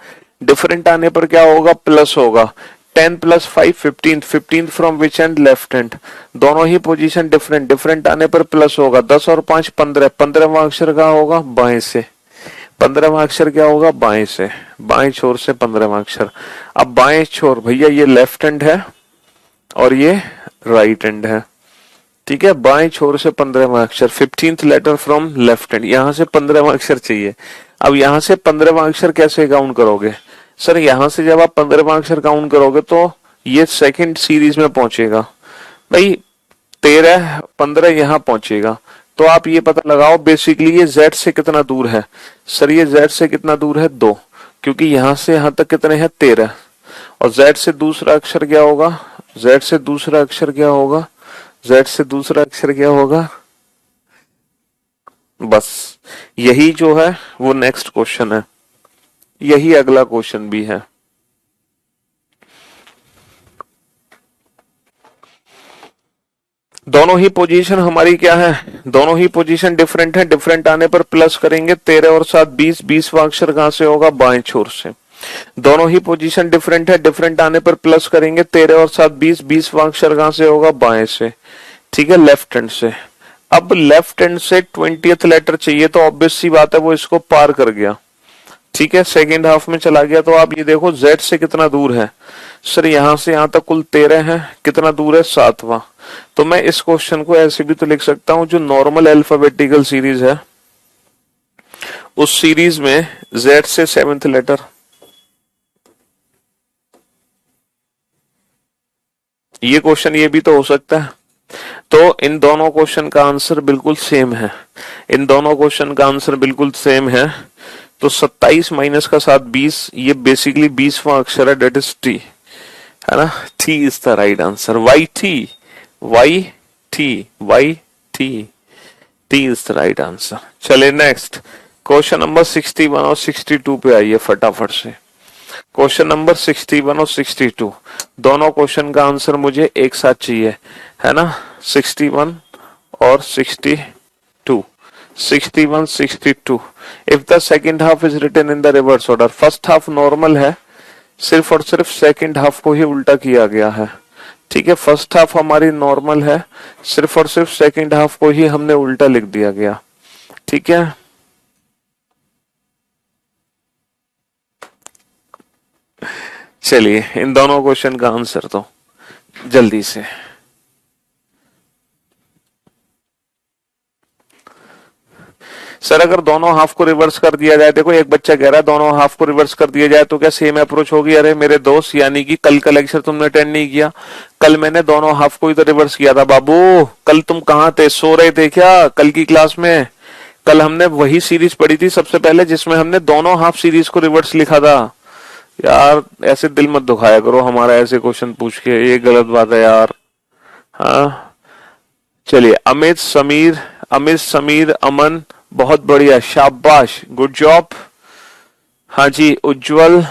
डिफरेंट आने पर क्या होगा, प्लस होगा। 10 plus 5 15, 15 from which and, left hand. दोनों ही पोजीशन डिफरेंट, डिफरेंट आने पर प्लस होगा। 10 और 5 15, 15वां अक्षर क्या होगा, बाएं से। 15वां अक्षर क्या होगा, बाएं से, बाएं छोर से 15वां अक्षर। अब बाएं छोर भैया ये लेफ्ट हैंड है और ये राइट हैंड है। ठीक है, बाएं छोर से 15वां अक्षर, 15th letter from left hand, यहां से 15वां अक्षर चाहिए। अब यहां से 15वां अक्षर कैसे काउंट करोगे सर? यहां से जब आप 15वां अक्षर काउंट करोगे तो ये सेकंड सीरीज में पहुंचेगा भाई, 13 15 यहां पहुंचेगा। तो आप ये पता लगाओ बेसिकली ये z से कितना दूर है। सर ये z से कितना दूर है, 2, क्योंकि यहां से यहां तक कितने हैं, 13। और z से दूसरा अक्षर क्या होगा, z से दूसरा अक्षर क्या होगा, z से दूसरा अक्षर क्या होगा, बस यही जो है वो नेक्स्ट क्वेश्चन है, यही अगला क्वेश्चन भी है। दोनों ही पोजीशन हमारी क्या है, दोनों ही पोजीशन डिफरेंट है, डिफरेंट आने पर प्लस करेंगे। 13 और 7 20, 20वां अक्षर कहां से होगा, बाएं छोर से। दोनों ही पोजीशन डिफरेंट है, डिफरेंट आने पर प्लस करेंगे। 13 और 7 20, 20वां अक्षर कहां से होगा, बाएं से। ठीक है, लेफ्ट हैंड से। अब लेफ्ट हैंड से 20th लेटर चाहिए, तो ऑब्वियस सी बात है वो इसको पार कर गया। ठीक है, सेकेंड हाफ में चला गया। तो आप ये देखो z से कितना दूर है, सर यहां से यहां तक कुल 13 है, कितना दूर है, 7वां। तो मैं इस क्वेश्चन को ऐसे भी तो लिख सकता हूं, जो नॉर्मल अल्फाबेटिकल सीरीज है उस सीरीज में z से 7th लेटर, ये क्वेश्चन ये भी तो हो सकता है। तो इन दोनों क्वेश्चन का आंसर बिल्कुल सेम है, इन दोनों क्वेश्चन का आंसर बिल्कुल सेम है। तो 27 माइनस का 7 20, ये बेसिकली 20वां अक्षर है, डेट इज टी, है ना। T is the right answer, Y T, Y T, Y T, T is the right answer. चलिए नेक्स्ट क्वेश्चन नंबर 61 और 62 पे आइए फटाफट से। क्वेश्चन नंबर 61 और 62 दोनों क्वेश्चन का आंसर मुझे एक साथ चाहिए, है ना। 61 और 62, 61 62। If the second half is written in the reverse order, first half normal है, सिर्फ और सिर्फ सेकेंड हाफ को ही उल्टा किया गया है। ठीक है, फर्स्ट हाफ हमारी नॉर्मल है, सिर्फ और सिर्फ सेकेंड हाफ को ही हमने उल्टा लिख दिया गया। ठीक है, चलिए इन दोनों क्वेश्चन का आंसर तो जल्दी से। सर सर अगर दोनों हाफ को रिवर्स कर दिया जाए, देखो एक बच्चा कह रहा है दोनों हाफ को रिवर्स कर दिया जाए तो क्या सेम अप्रोच होगी? अरे मेरे दोस्त, यानी कि कल का लेक्चर तुमने अटेंड नहीं किया। कल मैंने दोनों हाफ को ही तो रिवर्स किया था बाबू। कल तुम कहाँ थे, सो रहे थे क्या कल की क्लास में? कल हमने वही सीरीज पढ़ी थी सबसे पहले जिसमें हमने दोनों हाफ सीरीज को रिवर्स लिखा था। यार ऐसे दिल मत दुखाया करो हमारा ऐसे क्वेश्चन पूछ के, ये गलत बात है यार। हाँ चलिए, अमित समीर अमन, बहुत बढ़िया, शाबाश, गुड जॉब। हाँ जी, उज्जवल,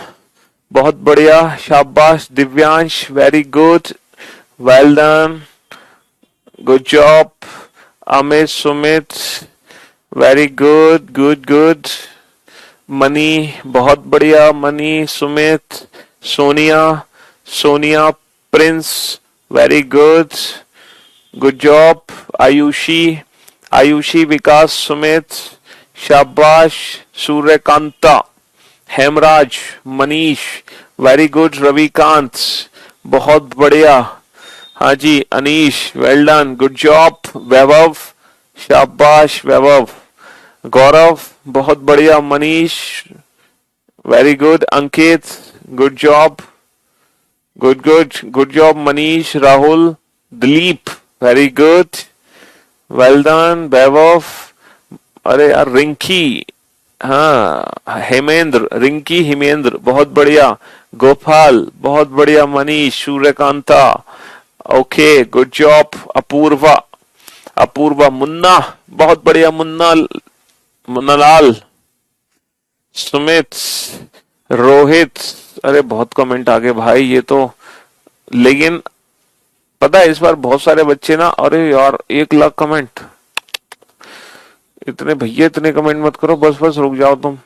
बहुत बढ़िया, शाबाश। Divyansh, very good, well done, good job. Amit, Sumit, very good, good good. Mani, बहुत बढ़िया, Mani, Sumit, Sonia, Sonia, Prince, very good, good job. Aayushi, Aayushi, Vikas, Sumit, शाबाश। Suryakanta, Hemraj, Manish, very good. रविकांत, बहुत बढ़िया। हाँ जी, Anish, well done, good job. Vaibhav, शाबाश वैभव। गौरव, बहुत बढ़िया। Manish, very good. Ankit, good job, good good, good job Manish. Rahul, Dilip, very good, well done. Vaibhav, अरे यार रिंकी, हाँ हेमेंद्र, रिंकी हिमेंद्र, बहुत बढ़िया। गोपाल, बहुत बढ़िया। Manish, Suryakanta, okay, good job. Apoorva, Apoorva, Munna, बहुत बढ़िया। मुन्ना, मुन्नालाल, सुमित, रोहित, अरे बहुत कमेंट आ गए भाई ये तो। लेकिन पता है इस बार बहुत सारे बच्चे ना, अरे यार 1 लाख कमेंट, इतने भैया इतने कमेंट मत करो, बस बस रुक जाओ तुम,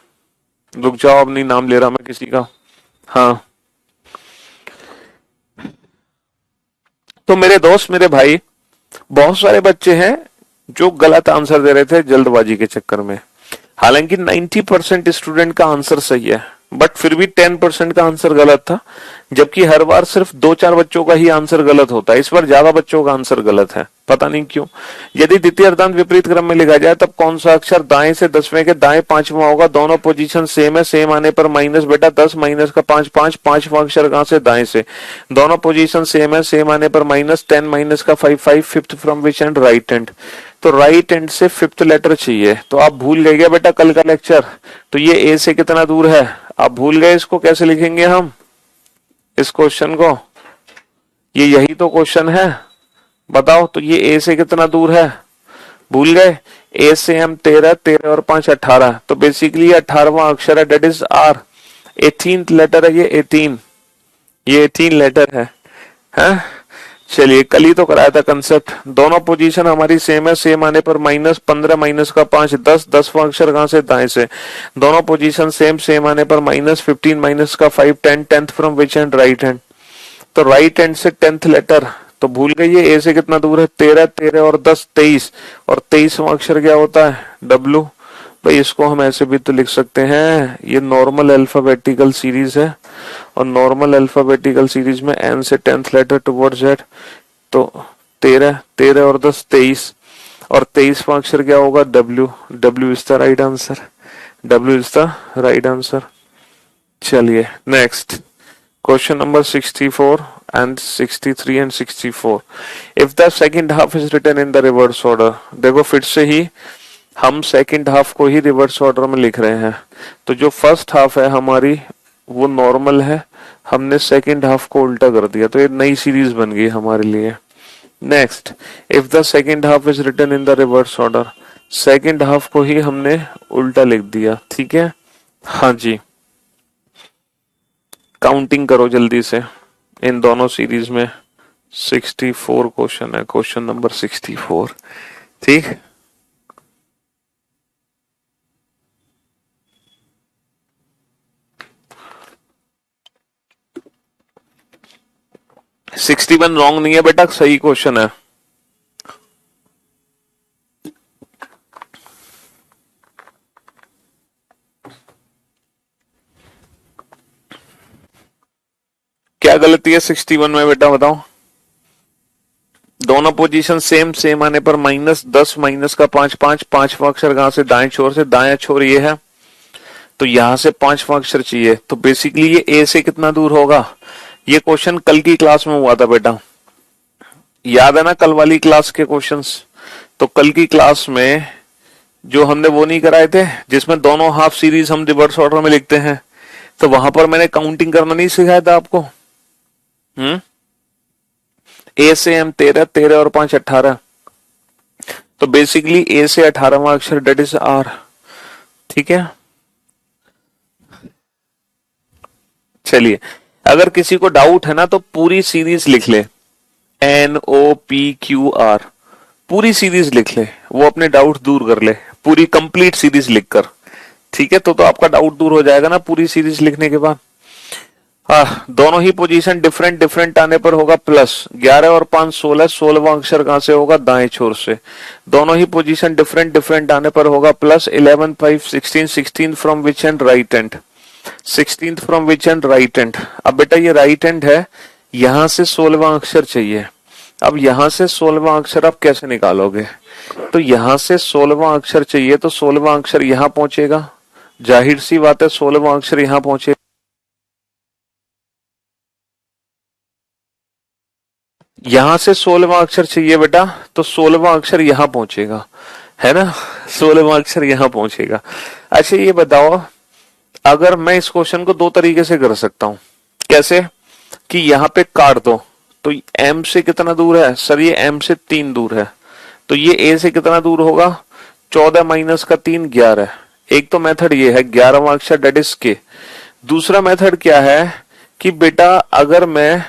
रुक जाओ, अब नहीं नाम ले रहा मैं किसी का। हाँ तो मेरे दोस्त, मेरे भाई, बहुत सारे बच्चे हैं जो गलत आंसर दे रहे थे जल्दबाजी के चक्कर में। हालांकि 90% स्टूडेंट का आंसर सही है, बट फिर भी 10% का आंसर गलत था। जबकि हर बार सिर्फ 2-4 बच्चों का ही आंसर गलत होता है, इस बार ज्यादा बच्चों का आंसर गलत है, पता नहीं क्यों। यदि द्वितीय अर्धांत विपरीत क्रम में लिखा जाए तब कौन सा अक्षर दाएं से 10वें के दाएं 5वां होगा? दोनों पोजीशन सेम है, सेम आने पर माइनस, बेटा 10 माइनस का 5 5, 5वां अक्षर कहां से? दाएं से। दोनों पोजीशन सेम है, सेम आने पर माइनस, 10 माइनस का 5 5, fifth from which and? Right hand. तो राइट हैंड से फिफ्थ लेटर चाहिए। तो आप भूल गए क्या बेटा कल का लेक्चर? तो ये ए से कितना दूर है आप भूल गए, इसको कैसे लिखेंगे हम इस क्वेश्चन को? ये यही तो क्वेश्चन है, बताओ। तो ये ए से कितना दूर है, भूल गए? ए से हम 13, 13 और 5 18, तो बेसिकली 18वां अक्षर है, that is are. 18th letter है ये, 18, ये 18 लेटर है? चलिए, कल ही तो कराया था कंसेप्ट। दोनों पोजीशन हमारी सेम है, सेम आने पर माइनस, 15 माइनस का 5 10, 10वां अक्षर कहां से? दाएं से। दोनों पोजीशन सेम, सेम आने पर माइनस, 15 माइनस का 5 10, 10th from which hand? Right hand. तो राइट हैंड से 10th लेटर, तो भूल गई ये ए से कितना दूर है? 13, 13 और 10 23, और 23वां अक्षर क्या होता है? डब्ल्यू। भाई इसको हम ऐसे भी तो लिख सकते हैं, ये नॉर्मल अल्फाबेटिकल सीरीज है, और नॉर्मल अल्फाबेटिकल सीरीज में एन से 10th लेटर टुवर्ड्स जेड। तो 13, 13 और 10 23, और 23वां अक्षर क्या होगा? W. W is the right answer, W is the right answer. चलिए next, question number 64 and 63 and 64. If the second half is written in the reverse order, देखो फिर से ही हम सेकंड हाफ को ही रिवर्स ऑर्डर में लिख रहे हैं। तो जो फर्स्ट हाफ है हमारी वो नॉर्मल है, हमने सेकंड हाफ को उल्टा कर दिया, तो ये नई सीरीज बन गई हमारे लिए। Next, if the second half is written in the reverse order, second half को ही हमने उल्टा लिख दिया, ठीक है? हाँ जी, काउंटिंग करो जल्दी से इन दोनों सीरीज में। 64 क्वेश्चन है, क्वेश्चन नंबर 64, ठीक। सिक्सटी वन रॉन्ग नहीं है बेटा, सही क्वेश्चन है। क्या गलती है 61 में बेटा, बताओ? दोनों पोजीशन सेम, सेम आने पर -10 माइनस का 5 5, पांचवा अक्षर कहां से, दाएं छोर से, दायां छोर ये है तो यहां से पांचवा अक्षर चाहिए। तो बेसिकली ये ए से कितना दूर होगा, ये क्वेश्चन कल की क्लास में हुआ था बेटा, याद है ना कल वाली क्लास के क्वेश्चंस। तो कल की क्लास में जो हमने वो नहीं कराए थे जिसमें दोनों हाफ सीरीज हम रिवर्स ऑर्डर में लिखते हैं, तो वहां पर मैंने काउंटिंग करना नहीं सिखाया था आपको। ए से एम 13, 13 और 5 18, तो बेसिकली ए से 18वां अक्षर डेट इज आर। ठीक है, चलिए अगर किसी को डाउट है ना तो पूरी सीरीज लिख ले, NOPQR, पूरी सीरीज लिख ले, वो अपने डाउट दूर कर ले, पूरी कंप्लीट सीरीज लिखकर। ठीक है, तो आपका डाउट दूर हो जाएगा ना पूरी सीरीज लिखने के बाद। दोनों ही पोजीशन डिफरेंट डिफरेंट आने पर होगा प्लस, 11 और 5 16, 16वां अक्षर कहां से होगा, दाएं छोर से। दोनों ही पोजीशन डिफरेंट डिफरेंट आने पर होगा plus, 11 5 16, 16 from which and, right and, 16th from which and, right and. अब बेटा ये राइट एंड है, यहां से 16वां अक्षर चाहिए। अब यहां से 16वां अक्षर आप कैसे निकालोगे, तो यहां से 16वां अक्षर चाहिए तो 16वां अक्षर यहां पहुंचेगा, जाहिर सी बात है 16वां अक्षर यहां पहुंचेगा। यहां से 16वां अक्षर चाहिए बेटा तो 16वां अक्षर यहां पहुंचेगा, है ना, 16वां अक्षर यहां पहुंचेगा। अच्छा ये बताओ, अगर मैं इस क्वेश्चन को दो तरीके से कर सकता हूं, कैसे कि यहां पे काट दो, तो m से कितना दूर है सर, ये m से 3 दूर है, तो ये a से कितना दूर होगा, 14 माइनस का 3 11। एक तो मेथड ये है 11वां अक्षर डेट इज के। दूसरा मेथड क्या है कि बेटा अगर मैं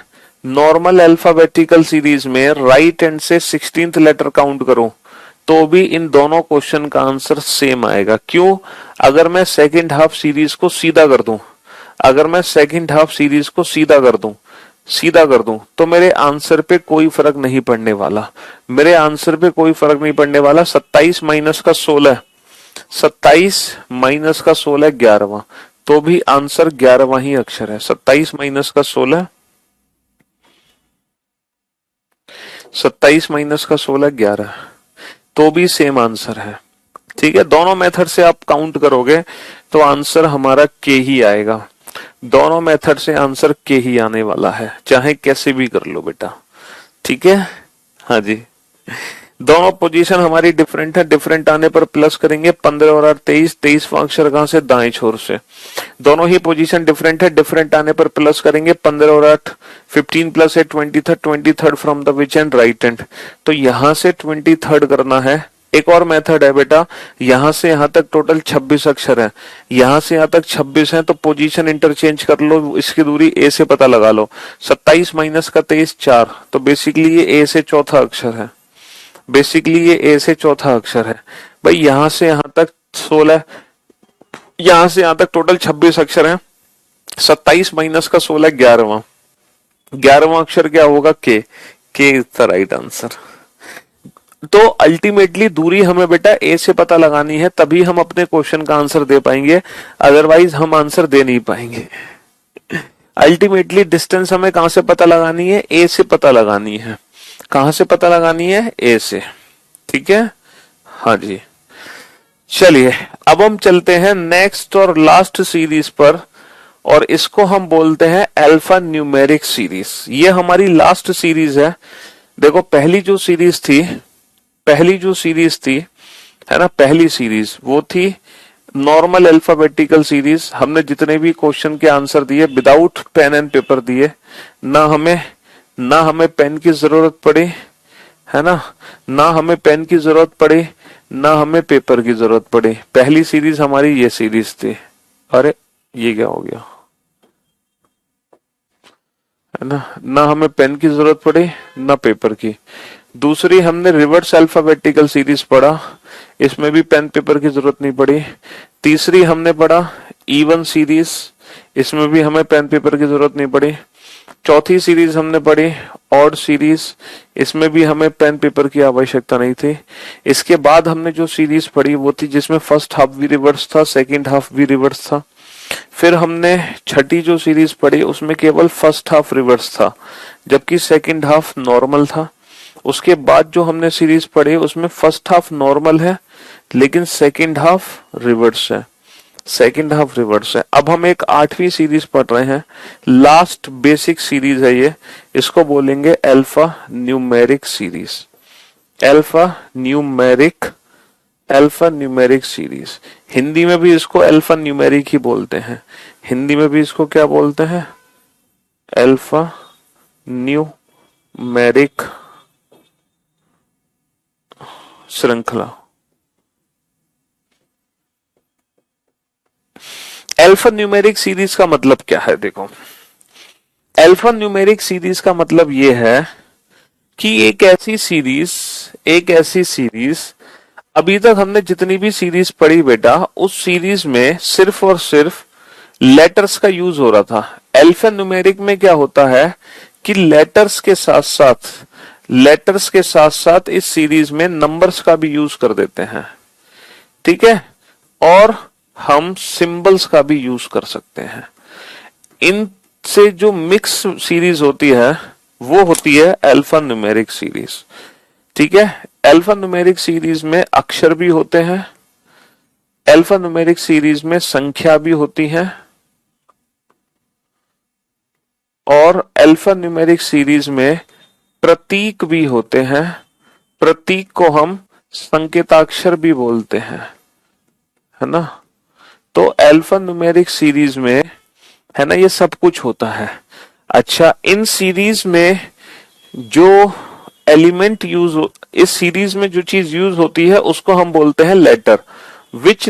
नॉर्मल अल्फाबेटिकल सीरीज में राइट एंड से 16th लेटर काउंट करूं तो भी इन दोनों क्वेश्चन का आंसर सेम आएगा। क्यों, अगर मैं सेकंड हाफ सीरीज को सीधा कर दूं, अगर मैं सेकंड हाफ सीरीज को सीधा कर दूं तो मेरे आंसर पे कोई फर्क नहीं पड़ने वाला, मेरे आंसर पे कोई फर्क नहीं पड़ने वाला। 27 माइनस का 16, 27 माइनस का 16 11वां, तो भी आंसर 11वां ही अक्षर है। 27 माइनस का 16, 27 माइनस का 16 11, तो भी सेम आंसर है। ठीक है, दोनों मेथड से आप काउंट करोगे तो आंसर हमारा के ही आएगा, दोनों मेथड से आंसर के ही आने वाला है, चाहे कैसे भी कर लो बेटा। ठीक है, हाँ जी, दोनों पोजीशन हमारी डिफरेंट है, डिफरेंट आने पर प्लस करेंगे, 15 और 8 23, 23वां अक्षर कहां से, दाएं छोर से। दोनों ही पोजीशन डिफरेंट है, डिफरेंट आने पर प्लस करेंगे, 15 और 8 15 plus 8 23, 23 from the which and, right and. तो यहां से 23 करना है। एक और मेथड है बेटा, यहां से यहां तक टोटल 26 अक्षर है, यहां से यहां तक 26 है, तो पोजीशन इंटरचेंज कर लो, इसकी दूरी ए से पता लगा लो। 27 माइनस का 23 4, तो बेसिकली ये ए से चौथा अक्षर है, बेसिकली ये ए से चौथा अक्षर है। भाई यहां से यहां तक 16, यहां से यहां तक टोटल 26 अक्षर है, 27 माइनस का 16 11वां, 11वां अक्षर क्या होगा, के इज द राइट आंसर। तो अल्टीमेटली दूरी हमें बेटा ए से पता लगानी है, तभी हम अपने क्वेश्चन का आंसर दे पाएंगे, अदरवाइज हम आंसर दे नहीं पाएंगे। अल्टीमेटली डिस्टेंस हमें कहां से पता लगानी है, ए से पता लगानी है। कहां से पता लगानी है, ए से। ठीक है, हाँ जी, चलिए अब हम चलते हैं नेक्स्ट और लास्ट सीरीज पर, और इसको हम बोलते हैं अल्फा न्यूमेरिक सीरीज। ये हमारी लास्ट सीरीज है। देखो पहली जो सीरीज थी है ना, पहली सीरीज वो थी नॉर्मल अल्फाबेटिकल सीरीज। हमने जितने भी क्वेश्चन के आंसर दिए विदाउट पेन एंड पेपर दिए, ना हमें पेन की जरूरत पड़ी, है ना हमें पेन की जरूरत पड़ी, ना हमें पेपर की जरूरत पड़ी। पहली सीरीज हमारी ये सीरीज थी। अरे ये क्या हो गया, है ना हमें पेन की जरूरत पड़ी ना पेपर की। दूसरी हमने रिवर्स अल्फाबेटिकल सीरीज पढ़ा, इसमें भी पेन पेपर की जरूरत नहीं पड़ी। तीसरी हमने पढ़ा इवन सीरीज, इसमें भी हमें पेन पेपर की जरूरत नहीं पड़ी। चौथी सीरीज हमने पढ़ी ऑड सीरीज, इसमें भी हमें पेन पेपर की आवश्यकता नहीं थी। इसके बाद हमने जो सीरीज पढ़ी वो थी जिसमें फर्स्ट हाफ भी रिवर्स था, सेकंड हाफ भी रिवर्स था। फिर हमने छठी जो सीरीज पढ़ी उसमें केवल फर्स्ट हाफ रिवर्स था, जबकि सेकंड हाफ नॉर्मल था। उसके बाद जो हमने सीरीज पढ़ी उसमें फर्स्ट हाफ नॉर्मल है लेकिन सेकंड हाफ रिवर्स है, सेकंड हाफ रिवर्स है। अब हम एक 8वीं सीरीज पढ़ रहे हैं, लास्ट बेसिक सीरीज है ये, इसको बोलेंगे alpha numeric series. Alpha numeric series, Hindi में भी इसको अल्फा न्यूमेरिक ही बोलते हैं। हिंदी में भी इसको क्या बोलते हैं? अल्फा न्यूमेरिक श्रृंखला। अल्फा न्यूमेरिक सीरीज का मतलब क्या है? देखो, अल्फा न्यूमेरिक सीरीज का मतलब यह है कि एक ऐसी सीरीज अभी तक हमने जितनी भी सीरीज पढ़ी बेटा, उस सीरीज में सिर्फ और सिर्फ लेटर्स का यूज हो रहा था। अल्फा न्यूमेरिक में क्या होता है कि लेटर्स के साथ साथ इस सीरीज में नंबर्स का भी यूज कर देते हैं, ठीक है, और हम सिंबल्स का भी यूज कर सकते हैं। इनसे जो मिक्स सीरीज होती है वो होती है अल्फा न्यूमेरिक सीरीज, ठीक है। अल्फा न्यूमेरिक सीरीज में अक्षर भी होते हैं, अल्फा न्यूमेरिक सीरीज में संख्या भी होती है, और अल्फा न्यूमेरिक सीरीज में प्रतीक भी होते हैं। प्रतीक को हम संकेताक्षर भी बोलते हैं, है ना। तो अल्फा न्यूमेरिक सीरीज में, है ना, ये सब कुछ होता है। अच्छा, इन सीरीज में जो एलिमेंट इस सीरीज में जो चीज यूज होती है उसको हम बोलते हैं letter. Which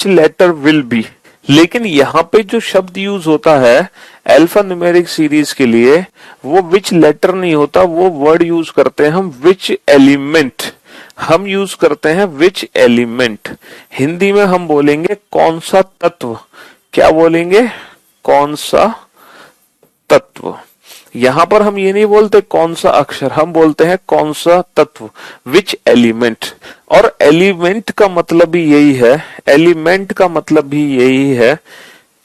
letter will be. लेकिन यहां पे जो शब्द यूज होता है अल्फा न्यूमेरिक सीरीज के लिए, वो विच लेटर नहीं होता, वो वर्ड यूज करते हैं हम विच एलिमेंट। हम यूज करते हैं विच एलिमेंट। हिंदी में हम बोलेंगे कौन सा तत्व। क्या बोलेंगे? कौन सा तत्व। यहां पर हम ये नहीं बोलते कौन सा अक्षर, हम बोलते हैं कौन सा तत्व, विच एलिमेंट। और एलिमेंट का मतलब भी यही है, एलिमेंट का मतलब भी यही है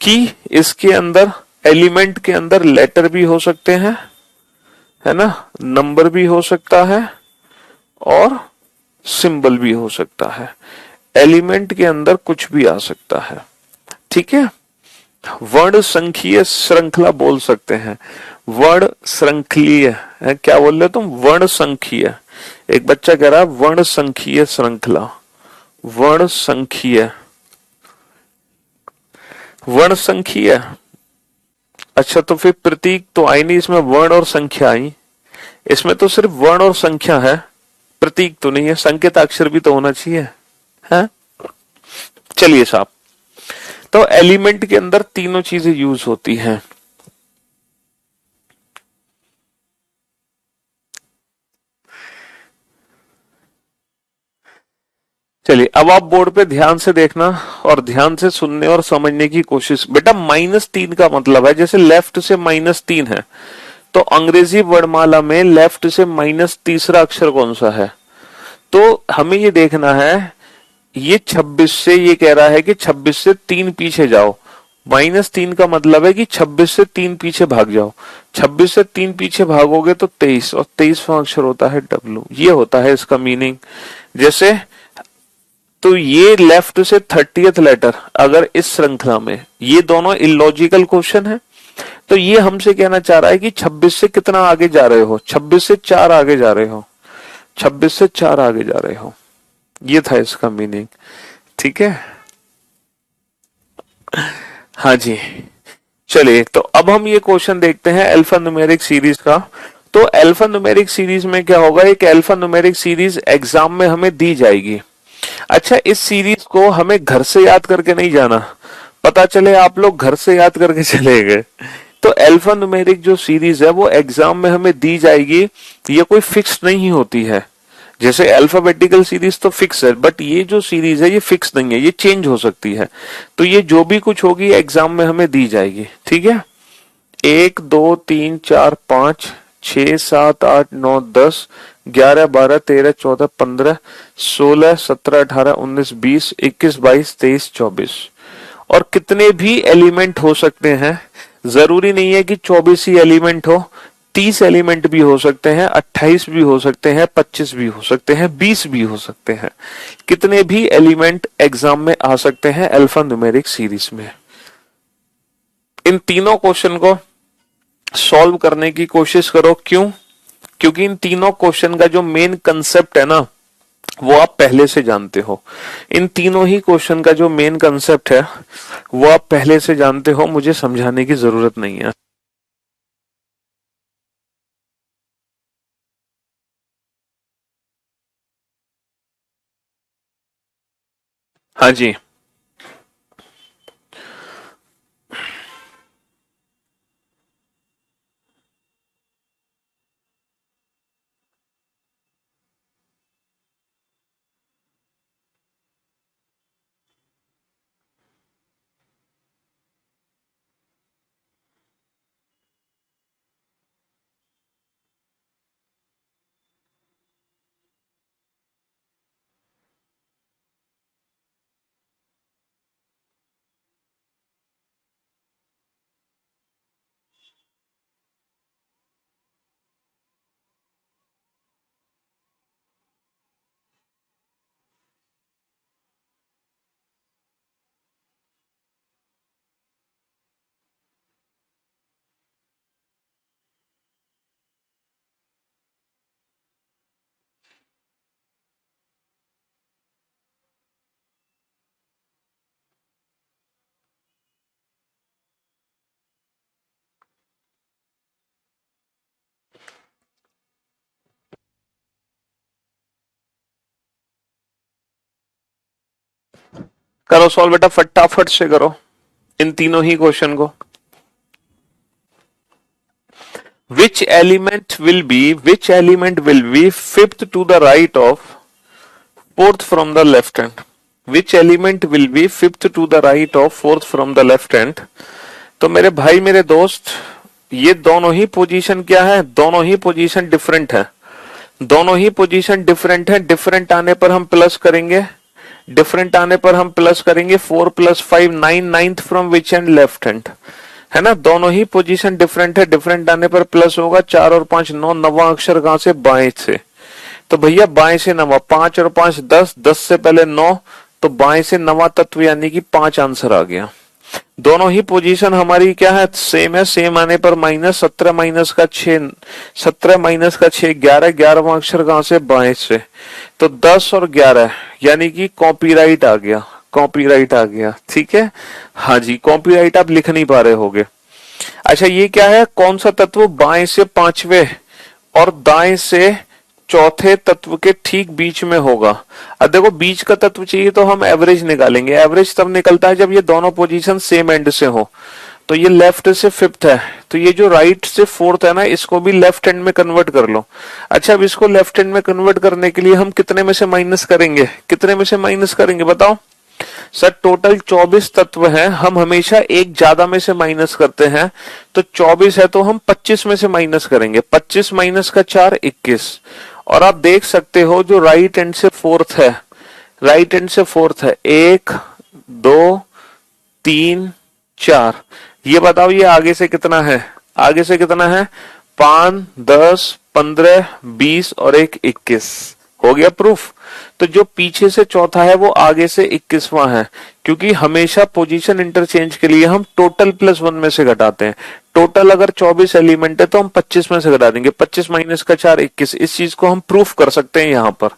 कि इसके अंदर, एलिमेंट के अंदर लेटर भी हो सकते हैं, है ना, नंबर भी हो सकता है और सिंबल भी हो सकता है। एलिमेंट के अंदर कुछ भी आ सकता है, ठीक है। वर्ण संख्यीय श्रृंखला बोल सकते हैं, वर्ण श्रृंखलीय है। क्या बोल रहे तुम? वर्ण संख्यीय। एक बच्चा कह रहा है वर्ण संख्यीय श्रृंखला, वर्ण संख्यीय, वर्ण संख्यीय। अच्छा, तो फिर प्रतीक तो आई नहीं, इसमें वर्ण और संख्या आई। इसमें तो सिर्फ वर्ण और संख्या है, प्रतीक तो नहीं है, संकेताक्षर भी तो होना चाहिए, है। चलिए साहब, तो एलिमेंट के अंदर तीनों चीजें यूज होती हैं। चलिए, अब आप बोर्ड पे ध्यान से देखना और ध्यान से सुनने और समझने की कोशिश। बेटा, -3 का मतलब है, जैसे लेफ्ट से -3 है, तो अंग्रेजी वर्णमाला में लेफ्ट से माइनस तीसरा अक्षर कौन सा है? तो हमें ये देखना है, ये 26 से, ये कह रहा है कि 26 से 3 पीछे जाओ। -3 का मतलब है कि 26 से 3 पीछे भाग जाओ। 26 से 3 पीछे भागोगे तो 23, और 23वां अक्षर होता है W। ये होता है इसका मीनिंग। जैसे, तो ये लेफ्ट से 30th लेटर, अगर इस श्रृंखला में, ये दोनों इलॉजिकल क्वेश्चन है, तो ये हमसे कहना चाह रहा है कि 26 से कितना आगे जा रहे हो? 26 से 4 आगे जा रहे हो, 26 से 4 आगे जा रहे हो। ये था इसका मीनिंग, ठीक है। हाँ जी, चलिए, तो अब हम ये क्वेश्चन देखते हैं अल्फा न्यूमेरिक सीरीज का। तो अल्फा न्यूमेरिक सीरीज में क्या होगा? एक अल्फा न्यूमेरिक सीरीज एग्जाम में हमें दी जाएगी। अच्छा, इस सीरीज को हमें घर से याद करके नहीं जाना, पता चले आप लोग घर से याद करके चले गए। तो अल्फा न्यूमेरिक जो सीरीज है वो एग्जाम में हमें दी जाएगी, ये कोई फिक्स नहीं होती है। जैसे अल्फाबेटिकल सीरीज तो फिक्स है, बट ये जो सीरीज है ये फिक्स नहीं है, ये चेंज हो सकती है। तो ये जो भी कुछ होगी एग्जाम में हमें दी जाएगी, ठीक है। 1 2 3 4 5 6 7 8 9 10 11 12 13 14 15 16 17 18 19 20 21 22 23 24, और कितने भी एलिमेंट हो सकते हैं। जरूरी नहीं है कि 24 ही एलिमेंट हो, 30 एलिमेंट भी हो सकते हैं, 28 भी हो सकते हैं, 25 भी हो सकते हैं, 20 भी हो सकते हैं। कितने भी एलिमेंट एग्जाम में आ सकते हैं अल्फा न्यूमेरिक सीरीज में। इन तीनों क्वेश्चन को सॉल्व करने की कोशिश करो। क्यों? क्योंकि इन तीनों क्वेश्चन का जो मेन कंसेप्ट है ना, वो आप पहले से जानते हो। इन तीनों ही क्वेश्चन का जो मेन कंसेप्ट है वो आप पहले से जानते हो, मुझे समझाने की जरूरत नहीं है। हाँ जी, करो सॉल्व बेटा, फटाफट से करो इन तीनों ही क्वेश्चन को। which element will be fifth to the right of fourth from the left hand? Which element will be fifth to the right of fourth from the left hand? तो मेरे भाई मेरे दोस्त, ये दोनों ही पोजीशन क्या है? दोनों ही पोजीशन डिफरेंट है। दोनों ही पोजीशन डिफरेंट है। डिफरेंट आने पर हम प्लस करेंगे, डिफरेंट आने पर हम प्लस करेंगे। 4 + 5 9, ninth from which and? Left hand, है ना। दोनों ही पोजीशन डिफरेंट है। डिफरेंट आने पर प्लस होगा। 4 और 5 9, नवा अक्षर कहां से? बाएं से। तो भैया बाएं से नवा, 5 और 5 10, 10 से पहले 9, तो बाएं से नवा तत्व यानी कि 5 आंसर आ गया। दोनों ही पोजीशन हमारी क्या है? सेम है। सेम आने पर माइनस 17 माइनस का 6, 17 माइनस का 6 11, 11वां अक्षर कहां से? बाएं से। तो 10 और 11 यानी कि कॉपीराइट आ गया। कॉपीराइट आ गया, ठीक है। हाँ जी, कॉपीराइट आप लिख नहीं पा रहे होगे। अच्छा, ये क्या है? कौन सा तत्व बाएं से पांचवे और दाएं से चौथे तत्व के ठीक बीच में होगा? अब देखो, बीच का तत्व चाहिए तो हम एवरेज निकालेंगे। एवरेज तब निकलता है जब ये दोनों पोजीशन सेम एंड से हो। तो ये लेफ्ट से फिफ्थ है, तो ये जो राइट से फोर्थ है ना, इसको भी लेफ्ट हैंड में कन्वर्ट कर लो। अच्छा, अब इसको लेफ्ट हैंड में कन्वर्ट करने के लिए हम कितने में से माइनस करेंगे? कितने में से माइनस करेंगे बताओ सर? टोटल 24 तत्व हैं, हम हमेशा एक ज्यादा में से माइनस करते हैं। तो 24 है तो हम 25 में से माइनस करेंगे। 25 माइनस का 4 21। और आप देख सकते हो जो राइट हैंड से फोर्थ है, राइट हैंड से फोर्थ है 1 2 3 4। ये बताओ ये आगे से कितना है? आगे से कितना है? 5 10 15 20 और 1 21। हो गया प्रूफ। तो जो पीछे से चौथा है वो आगे से 21वां है, क्योंकि हमेशा पोजीशन इंटरचेंज के लिए हम टोटल +1 में से घटाते हैं। टोटल अगर 24 एलिमेंट है तो हम 25 में से घटा देंगे। 25 माइनस का 4 21। इस चीज को हम प्रूफ कर सकते हैं यहां पर।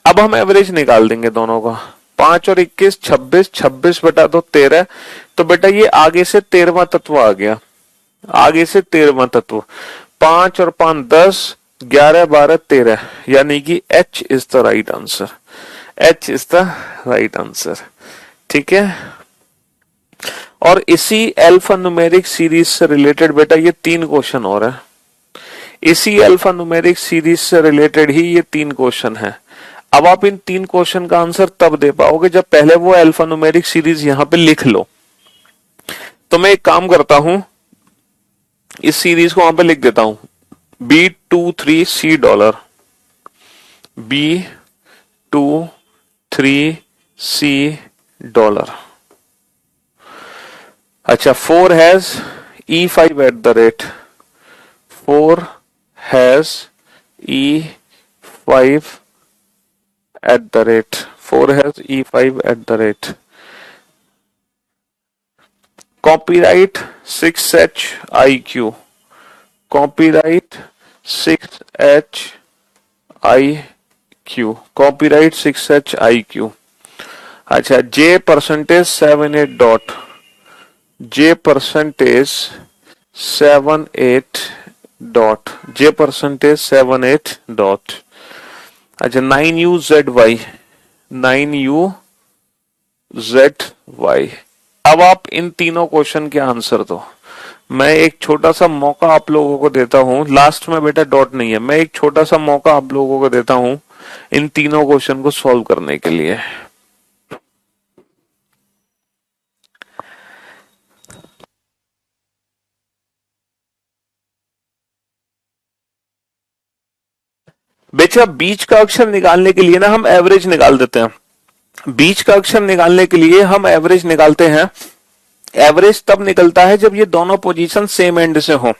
अब हम एवरेज निकाल देंगे दोनों का। 5 और 21 26, 26 बटा 2 13। तो बेटा ये आगे से 13वां तत्व आ गया। आगे से 13वां तत्व। 5 और 5 10, 11 12 13, यानी कि H is the right answer. H is the right answer, ठीक है। और इसी अल्फा न्यूमेरिक सीरीज से रिलेटेड बेटा ये 3 क्वेश्चन और है। इसी अल्फा न्यूमेरिक सीरीज से रिलेटेड ही ये 3 क्वेश्चन है। अब आप इन 3 क्वेश्चन का आंसर तब दे पाओगे जब पहले वो अल्फा न्यूमेरिक सीरीज यहां पे लिख लो। तो मैं एक काम करता हूं, इस सीरीज को वहां पे लिख देता हूं। B23C$, B23C$। अच्छा, 4 has E5 at the rate, 4 has E5 at the rate. 4 has E5 at the rate. Copyright 6HIQ. Copyright 6HIQ. Copyright 6HIQ. अच्छा, J percentage 78 dot. J percentage 78 dot. J percentage 78 dot. अच्छा, 9UZY. 9UZY. अब आप इन तीनों क्वेश्चन के आंसर दो। मैं एक छोटा सा मौका आप लोगों को देता हूं, लास्ट में बेटा डॉट नहीं है, मैं एक छोटा सा मौका आप लोगों को देता हूं इन तीनों क्वेश्चन को सॉल्व करने के लिए। बेटा बीच का अक्षर निकालने के लिए ना हम एवरेज निकाल देते हैं। बीच का अक्षर निकालने के लिए हम एवरेज निकालते हैं। एवरेज तब निकलता है जब ये दोनों पोजीशन सेम एंड से हो।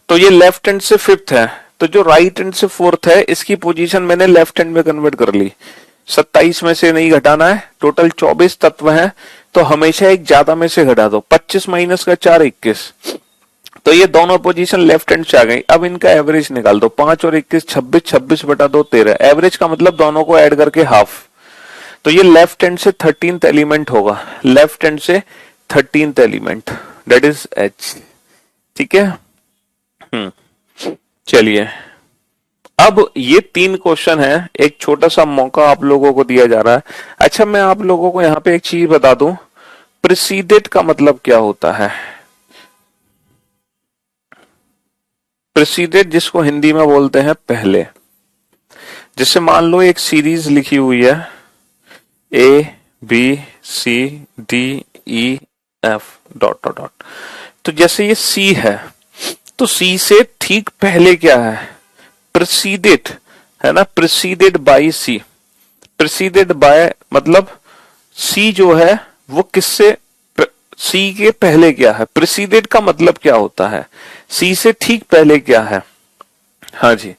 तो ये लेफ्ट हैंड से फिफ्थ है, तो जो राइट हैंड से फोर्थ है इसकी पोजीशन मैंने लेफ्ट हैंड में कन्वर्ट कर ली। 27 में से नहीं घटाना है, टोटल 24 तत्व हैं, तो हमेशा एक ज्यादा में से घटा दो। 25 माइनस का 4 21, तो ये दोनों पोजीशन लेफ्ट हैंड से आ गई। अब इनका एवरेज निकाल दो। 5 और 21 26, 26 बटा 2 13। एवरेज का मतलब दोनों को ऐड करके हाफ। तो ये लेफ्ट हैंड से 13th एलिमेंट होगा, लेफ्ट हैंड से 13th element, that is H. ठीक है, चलिए अब ये 3 क्वेश्चन है, एक छोटा सा मौका आप लोगों को दिया जा रहा है। अच्छा, मैं आप लोगों को यहां पे एक चीज बता दूं, प्रीसीडेड का मतलब क्या होता है। प्रीसीडेड जिसको हिंदी में बोलते हैं पहले। जैसे मान लो एक सीरीज लिखी हुई है ABCDEF डॉट डॉट डॉट, तो जैसे ये C है, तो C से ठीक पहले क्या है, प्रीसीडेड है ना, preceded by C। Preceded by मतलब C जो है वो किससे, C के पहले क्या है। प्रीसीडेड का मतलब क्या होता है, C से ठीक पहले क्या है। हाँ जी,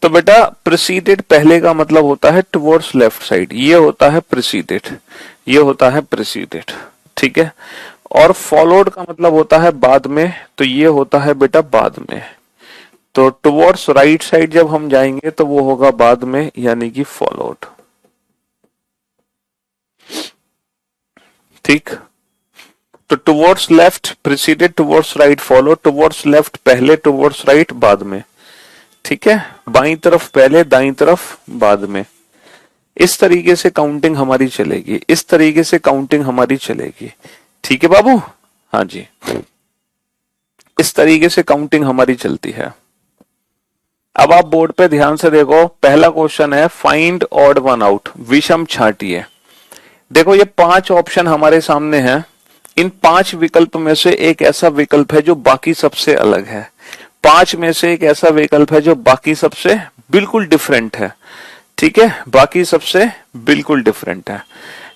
तो बेटा प्रीसीडेड पहले का मतलब होता है टुवर्ड्स लेफ्ट साइड, ये होता है प्रीसीडेड, ये होता है प्रीसीडेड। ठीक है, और फॉलोड का मतलब होता है बाद में, तो ये होता है बेटा बाद में। तो टुवर्ड्स राइट साइड जब हम जाएंगे तो वो होगा बाद में, यानी कि फॉलोड। ठीक, तो towards left preceded, towards right follow, towards left पहले, टुवर्ड्स राइट बाद में। ठीक है, बाईं तरफ पहले, दाईं तरफ बाद में। इस तरीके से काउंटिंग हमारी चलेगी, इस तरीके से काउंटिंग हमारी चलेगी। ठीक है बाबू, हाँ जी, इस तरीके से काउंटिंग हमारी चलती है। अब आप बोर्ड पे ध्यान से देखो, पहला क्वेश्चन है फाइंड ऑड वन आउट, विषम छांटिए। देखो ये 5 ऑप्शन हमारे सामने हैं, इन 5 विकल्प में से एक ऐसा विकल्प है जो बाकी सबसे अलग है। 5 में से एक ऐसा विकल्प है जो बाकी सबसे बिल्कुल डिफरेंट है। ठीक है, बाकी सबसे बिल्कुल डिफरेंट है।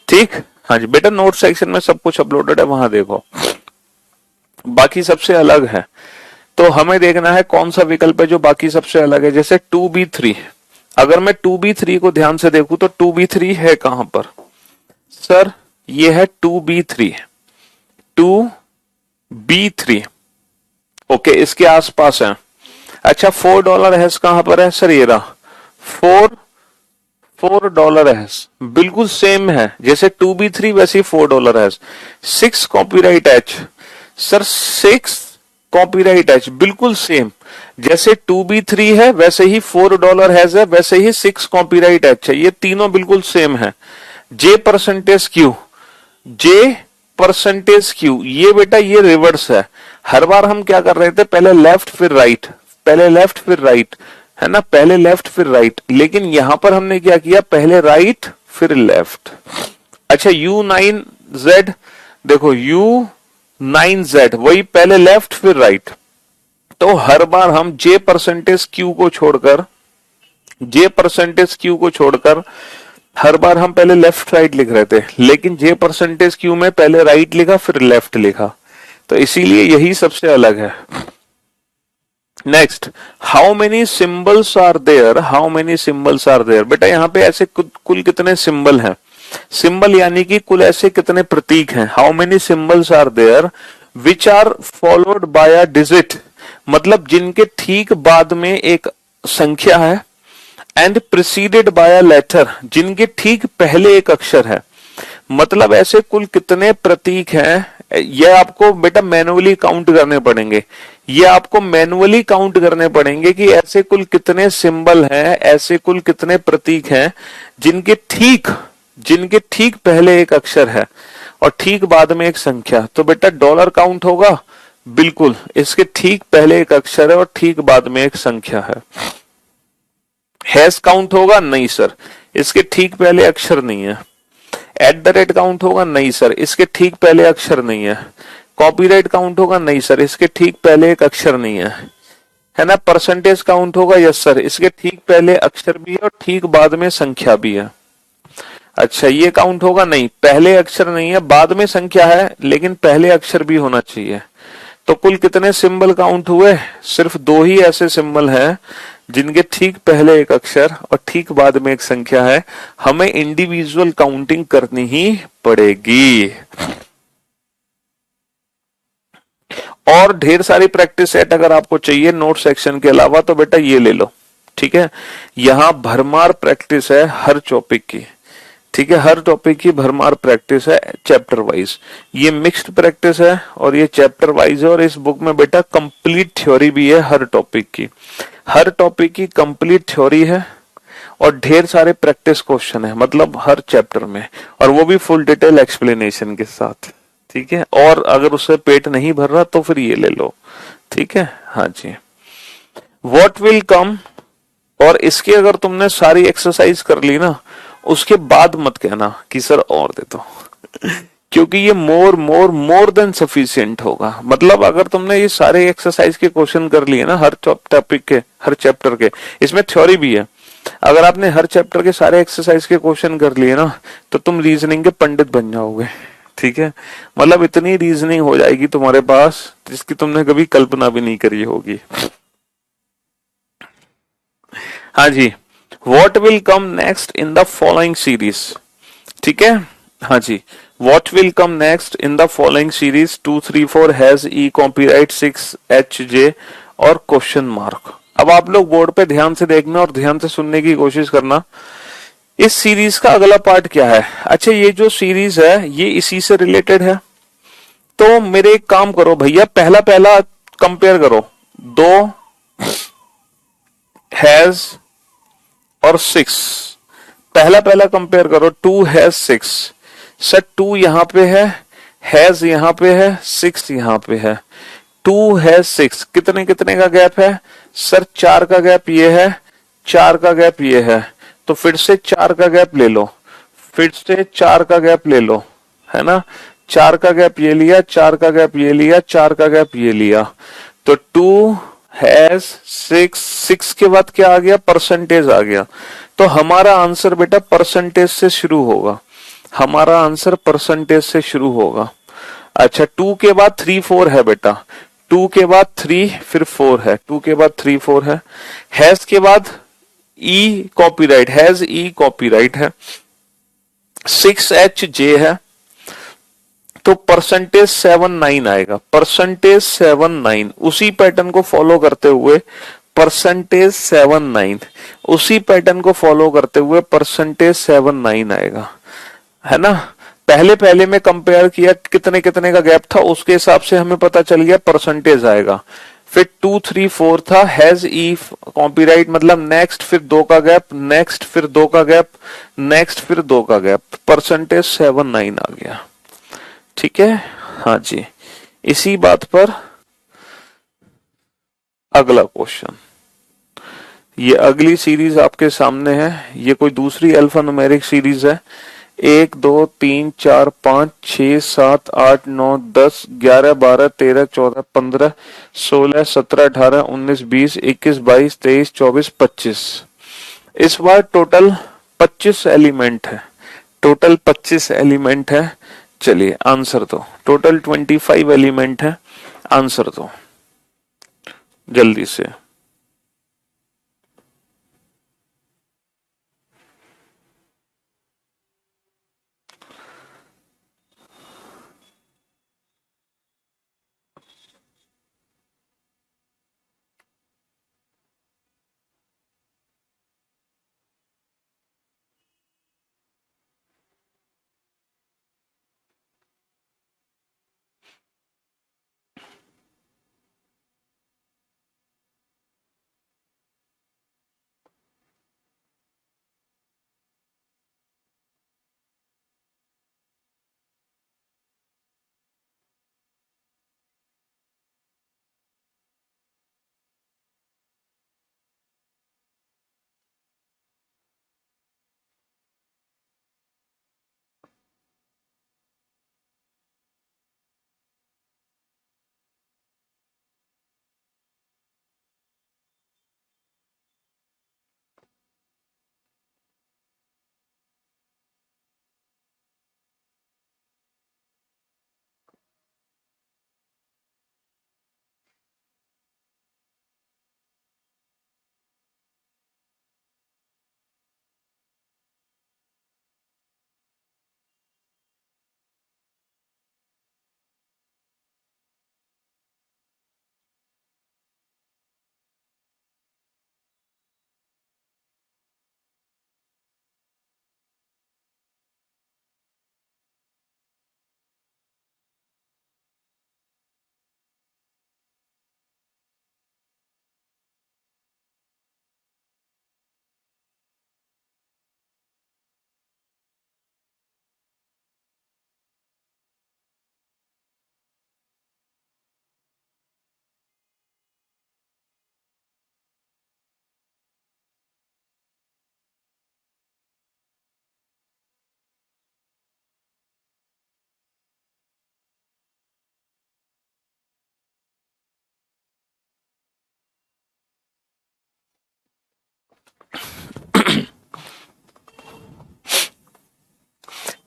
ठीक, हाँ जी बेटा, नोट सेक्शन में सब कुछ अपलोडेड है, वहां देखो। बाकी सबसे अलग है, तो हमें देखना है कौन सा विकल्प है जो बाकी सबसे अलग है। जैसे 2B3, अगर मैं 2B3 को ध्यान से देखूं तो 2B3 है कहां पर सर, ये है 2B3, 2B3 ओके, इसके आसपास है। अच्छा, $4 है कहां पर है सर, ये रहा $4 है, बिल्कुल सेम है, जैसे 2B3 वैसे ही $4 है। 6 copyright H sir, 6 copyright H बिल्कुल सेम, जैसे 2B3 है वैसे ही $4 है, वैसे ही 6 कॉपीराइट एच है, ये तीनों बिल्कुल सेम है। J percentage Q, J percentage Q, ये बेटा ये रिवर्स है। हर बार हम क्या कर रहे थे, पहले लेफ्ट फिर राइट, पहले लेफ्ट फिर राइट, है ना, पहले लेफ्ट फिर राइट, लेकिन यहां पर हमने क्या किया, पहले राइट फिर लेफ्ट। अच्छा, U9Z, देखो U9Z वही पहले लेफ्ट फिर राइट। तो हर बार हम J परसेंटेज Q को छोड़कर, J परसेंटेज Q को छोड़कर हर बार हम पहले लेफ्ट राइट लिख रहे थे, लेकिन J परसेंटेज Q में पहले राइट लिखा फिर लेफ्ट लिखा, तो इसीलिए यही सबसे अलग है। Next, how many symbols are there, how many symbols are there. बेटा यहाँ पे ऐसे कुल कितने सिंबल हैं, सिंबल यानी कि कुल ऐसे कितने प्रतीक हैं। How many symbols are there which are followed by a digit, मतलब जिनके ठीक बाद में एक संख्या है, and preceded by a letter, जिनके ठीक पहले एक अक्षर है। मतलब ऐसे कुल कितने प्रतीक हैं, ये आपको बेटा मैनुअली काउंट करने पड़ेंगे, ये आपको मैनुअली काउंट करने पड़ेंगे कि ऐसे कुल कितने सिंबल हैं, ऐसे कुल कितने प्रतीक हैं जिनके ठीक पहले एक अक्षर है और ठीक बाद में एक संख्या। तो बेटा डॉलर काउंट होगा, बिल्कुल, इसके ठीक पहले एक अक्षर है और ठीक बाद में एक संख्या है। हैश काउंट होगा, नहीं सर, इसके ठीक पहले अक्षर नहीं है। एट द रेट काउंट होगा, नहीं सर, इसके ठीक पहले अक्षर नहीं है। कॉपीराइट काउंट होगा, नहीं सर, इसके ठीक पहले एक अक्षर नहीं है ना। परसेंटेज काउंट होगा, यस सर, इसके ठीक पहले अक्षर भी है और ठीक बाद में संख्या भी है। अच्छा, ये काउंट होगा, नहीं, पहले अक्षर नहीं है, बाद में संख्या है, लेकिन पहले अक्षर भी होना चाहिए। तो कुल कितने सिंबल काउंट हुए, सिर्फ दो ही ऐसे सिंबल हैं जिनके ठीक पहले एक अक्षर और ठीक बाद में एक संख्या है। हमें इंडिविजुअल काउंटिंग करनी ही पड़ेगी। और ढेर सारी प्रैक्टिस सेट अगर आपको चाहिए नोट सेक्शन के अलावा तो बेटा ये ले लो, ठीक है। यहां भरमार प्रैक्टिस है हर टॉपिक की, ठीक है, हर टॉपिक की भरमार प्रैक्टिस है चैप्टर वाइज। ये मिक्स्ड प्रैक्टिस है और ये चैप्टर वाइज है। और इस बुक में बेटा कंप्लीट थ्योरी भी है हर टॉपिक की, हर टॉपिक की कंप्लीट थ्योरी है और ढेर सारे प्रैक्टिस क्वेश्चन है, मतलब हर चैप्टर में, और वो भी फुल डिटेल एक्सप्लेनेशन के साथ, ठीक है। और अगर उससे पेट नहीं भर रहा तो फिर ये ले लो, ठीक है। हाँ जी, व्हाट विल कम, और इसकी अगर तुमने सारी एक्सरसाइज कर ली ना, उसके बाद मत कहना कि सर और दे दो, क्योंकि ये मोर देन सफिशिएंट होगा। मतलब अगर तुमने ये सारे एक्सरसाइज के क्वेश्चन कर लिए ना हर टॉपिक के, हर चैप्टर के, इसमें थ्योरी भी है, अगर आपने हर चैप्टर के सारे एक्सरसाइज के क्वेश्चन कर लिए ना तो तुम रीजनिंग के पंडित बन जाओगे, ठीक है। मतलब इतनी रीजनिंग हो जाएगी तुम्हारे पास जिसकी तुमने कभी कल्पना भी नहीं करी होगी। हाँ जी, what will come next in the following series, ठीक है। हाँ जी, what will come next in the following series 2, 3, 4 has E copyright 6 H J और क्वेश्चन मार्क। अब आप लोग बोर्ड पे ध्यान से देखना और ध्यान से सुनने की कोशिश करना। इस सीरीज का अगला पार्ट क्या है? अच्छा, ये जो सीरीज है ये इसी से रिलेटेड है। तो मेरे एक काम करो भैया, पहला पहला कंपेयर करो, 2 हैज और 6, पहला पहला कंपेयर करो, 2 हैज 6। सर 2 यहां पे हैज यहां पे है, 6 यहां पे है। 2 हैज 6, कितने कितने का गैप है सर? 4 का गैप ये है, 4 का गैप ये है, तो फिर से 4 का गैप ले लो, फिर से 4 का गैप ले लो, है ना। 4 का गैप ये लिया, 4 का गैप ये लिया, 4 का गैप ये लिया, तो 2 हैज 6 के बाद क्या आ गया? परसेंटेज आ गया। तो हमारा आंसर बेटा परसेंटेज से शुरू होगा, हमारा आंसर परसेंटेज से शुरू होगा। अच्छा, 2 के बाद 3, 4 है बेटा, 2 के बाद 3 फिर 4 है, 2 के बाद 3, 4 है। हैज के बाद ई कॉपीराइट, हैज ई कॉपीराइट है, 6 एच जे है, तो परसेंटेज 7-9 आएगा, परसेंटेज 7-9। उसी पैटर्न को फॉलो करते हुए परसेंटेज 7-9, उसी पैटर्न को फॉलो करते हुए परसेंटेज 7-9 आएगा, है ना। पहले पहले में कंपेयर किया कितने कितने का गैप था, उसके हिसाब से हमें पता चल गया परसेंटेज आएगा। फिर 2, 3, 4 था, हैज ई कॉपीराइट मतलब नेक्स्ट, फिर 2 का गैप, नेक्स्ट फिर 2 का गैप, नेक्स्ट फिर 2 का गैप, परसेंटेज 7-9 आ गया, ठीक है। हाँ जी, इसी बात पर अगला क्वेश्चन, ये अगली सीरीज आपके सामने है, ये कोई दूसरी अल्फान्यूमेरिक सीरीज है। 1, 2, 3, 4, 5, 6, 7, 8, 9, 10, 11, 12, 13, 14, 15, 16, 17, 18, 19, 20, 21, 22, 23, 24, 25। इस बार टोटल 25 एलिमेंट है, टोटल 25 एलिमेंट है। चलिए आंसर दो, टोटल 25 एलिमेंट है, आंसर दो। जल्दी से।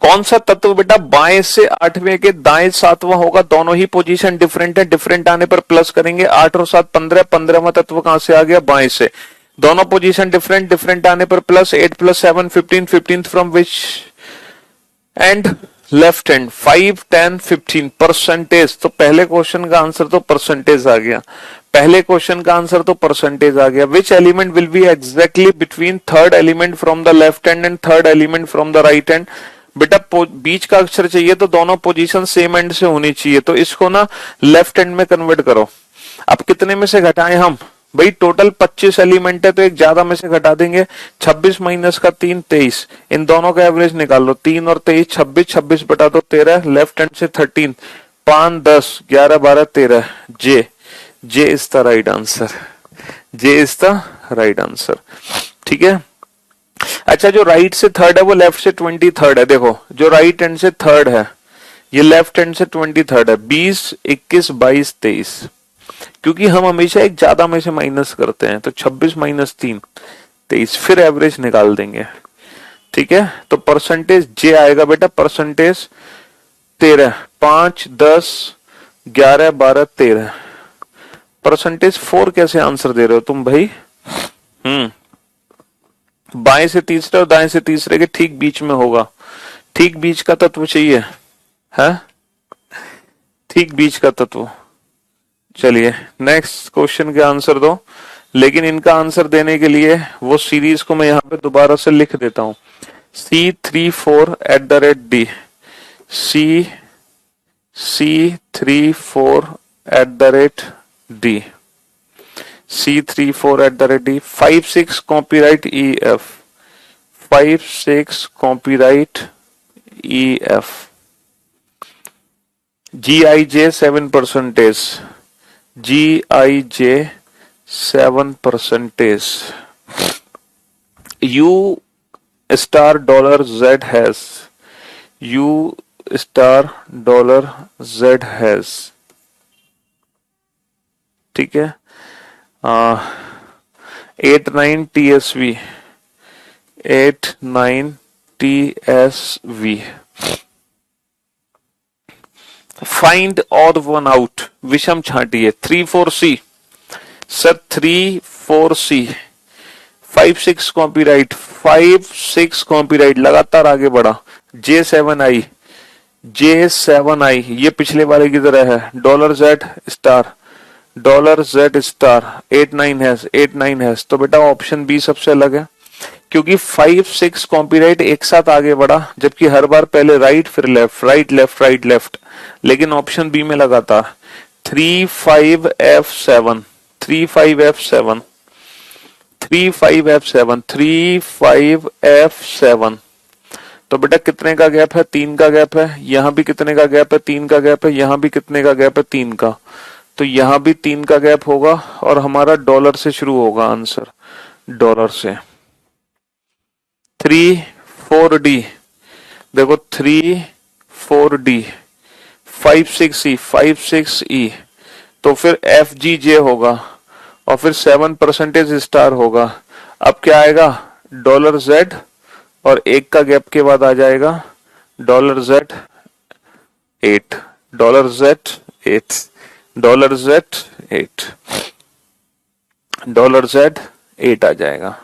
कौन सा तत्व बेटा बाएं से आठवें के दाएं सातवां होगा? दोनों ही पोजीशन डिफरेंट है, डिफरेंट आने पर प्लस करेंगे। 8 और 7 15, 15वां तत्व कहां से आ गया? बाएं से। दोनों पोजीशन डिफरेंट, डिफरेंट आने पर plus. 8 + 7 15, 15th from which and? Left hand. 5 10 15 percentage. तो पहले क्वेश्चन का आंसर तो परसेंटेज आ गया, पहले क्वेश्चन का आंसर तो परसेंटेज आ गया। Which element will be exactly between third element from the left hand and third element from the right hand? बेटा बीच का अक्षर चाहिए तो दोनों पोजीशन सेम एंड से होनी चाहिए, तो इसको ना लेफ्ट हैंड में कन्वर्ट करो। अब कितने में से घटाएं हम? भाई टोटल 25 एलिमेंट है तो एक ज्यादा में से घटा देंगे। 26 माइनस का 3 23, इन दोनों का एवरेज निकाल लो। 3 और 23 26, 26 बटा दो 13, लेफ्ट हैंड से 13, 5 10 11 12 13। जे is the right answer, J is the right answer. ठीक है। अच्छा, जो राइट से थर्ड है वो लेफ्ट से 23rd है। देखो जो राइट हैंड से थर्ड है ये लेफ्ट हैंड से 23rd है। 20 21 22 23, क्योंकि हम हमेशा एक ज्यादा में से माइनस करते हैं, तो 26 माइनस 3 23, फिर एवरेज निकाल देंगे। ठीक है, तो परसेंटेज जे आएगा बेटा, परसेंटेज 13, 5 10 11 12 13। परसेंटेज 4 कैसे आंसर दे रहे हो तुम भाई? बाएं से तीसरे और दाएं से तीसरे के ठीक बीच में होगा। ठीक बीच का तत्व चाहिए है, ठीक बीच का तत्व। चलिए नेक्स्ट क्वेश्चन के आंसर दो, लेकिन इनका आंसर देने के लिए वो सीरीज को मैं यहां पे दोबारा से लिख देता हूं। C34@D, C34@D, C34@D। 5 6 copyright EF, 5 6 copyright EF। GIJ 7%, GIJ 7%। U star dollar Z has, U star dollar Z has। ठीक है। 89 TSV, 89 TSV। Find odd one out, विषम छांटिए। 3 4 C, sir 3-4C 5-6 copyright 5-6 copyright लगातार आगे बढ़ा। J7I ये पिछले वाले की तरह है। $Z स्टार 8-9 हैश तो बेटा ऑप्शन बी सबसे अलग है, क्योंकि 5-6 कॉपीराइट एक साथ आगे बढ़ा, जबकि हर बार पहले राइट फिर left, right left right left, लेकिन ऑप्शन बी में लगातार 35F7 35F7 तो बेटा कितने का गैप है? 3 का गैप है। यहां भी कितने का गैप है? 3 का गैप है। यहां भी कितने का गैप है? 3 का। तो यहां भी 3 का गैप होगा और हमारा डॉलर से शुरू होगा आंसर, डॉलर से। 3-4D देखो 3-4D 5-6E तो फिर FGJ होगा और फिर 7% स्टार होगा। अब क्या आएगा? $Z और 1 का गैप के बाद आ जाएगा $Z8 $Z8 आ जाएगा।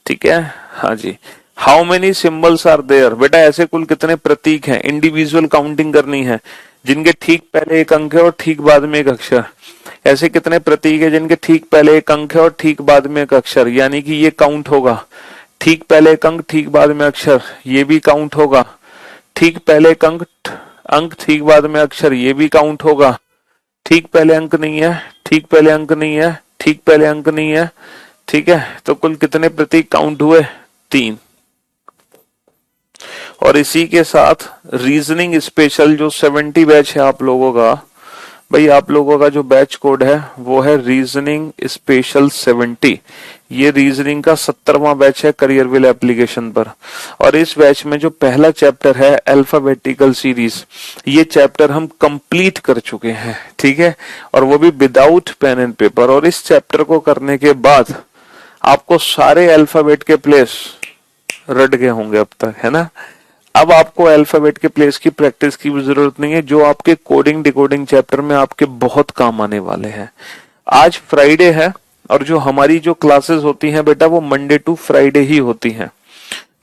ठीक है, हाँ जी। How many symbols are there? बेटा ऐसे कुल कितने प्रतीक हैं? इंडिविजुअल काउंटिंग करनी है, जिनके ठीक पहले एक अंक है और ठीक बाद में एक अक्षर। ऐसे कितने प्रतीक है जिनके ठीक पहले एक अंक है और ठीक बाद में एक अक्षर, यानी कि ये काउंट होगा। ठीक पहले एक अंक ठीक बाद में अक्षर, ये भी काउंट होगा। ठीक पहले एक अंक ठीक बाद में अक्षर, ये भी काउंट होगा। ठीक पहले अंक नहीं है, ठीक पहले अंक नहीं है, ठीक पहले अंक नहीं है। ठीक है, तो कुल कितने प्रतीक काउंट हुए? 3। और इसी के साथ रीजनिंग स्पेशल जो 70 बैच है आप लोगों का, भाई आप लोगों का जो बैच कोड है वो है रीजनिंग स्पेशल 70। ये रीजनिंग का 70वां बैच है करियरविल एप्लीकेशन पर। और इस बैच में जो पहला चैप्टर है अल्फाबेटिकल सीरीज, ये चैप्टर हम कंप्लीट कर चुके हैं। ठीक है, और वो भी विदाउट पेन एंड पेपर। और इस चैप्टर को करने के बाद आपको सारे अल्फाबेट के प्लेस रट गए होंगे अब तक, है ना। अब आपको अल्फाबेट के प्लेस की प्रैक्टिस की भी जरूरत नहीं है, जो आपके कोडिंग डिकोडिंग चैप्टर में आपके बहुत काम आने वाले हैं। आज फ्राइडे है और जो हमारी जो क्लासेस होती हैं बेटा वो मंडे टू फ्राइडे ही होती हैं।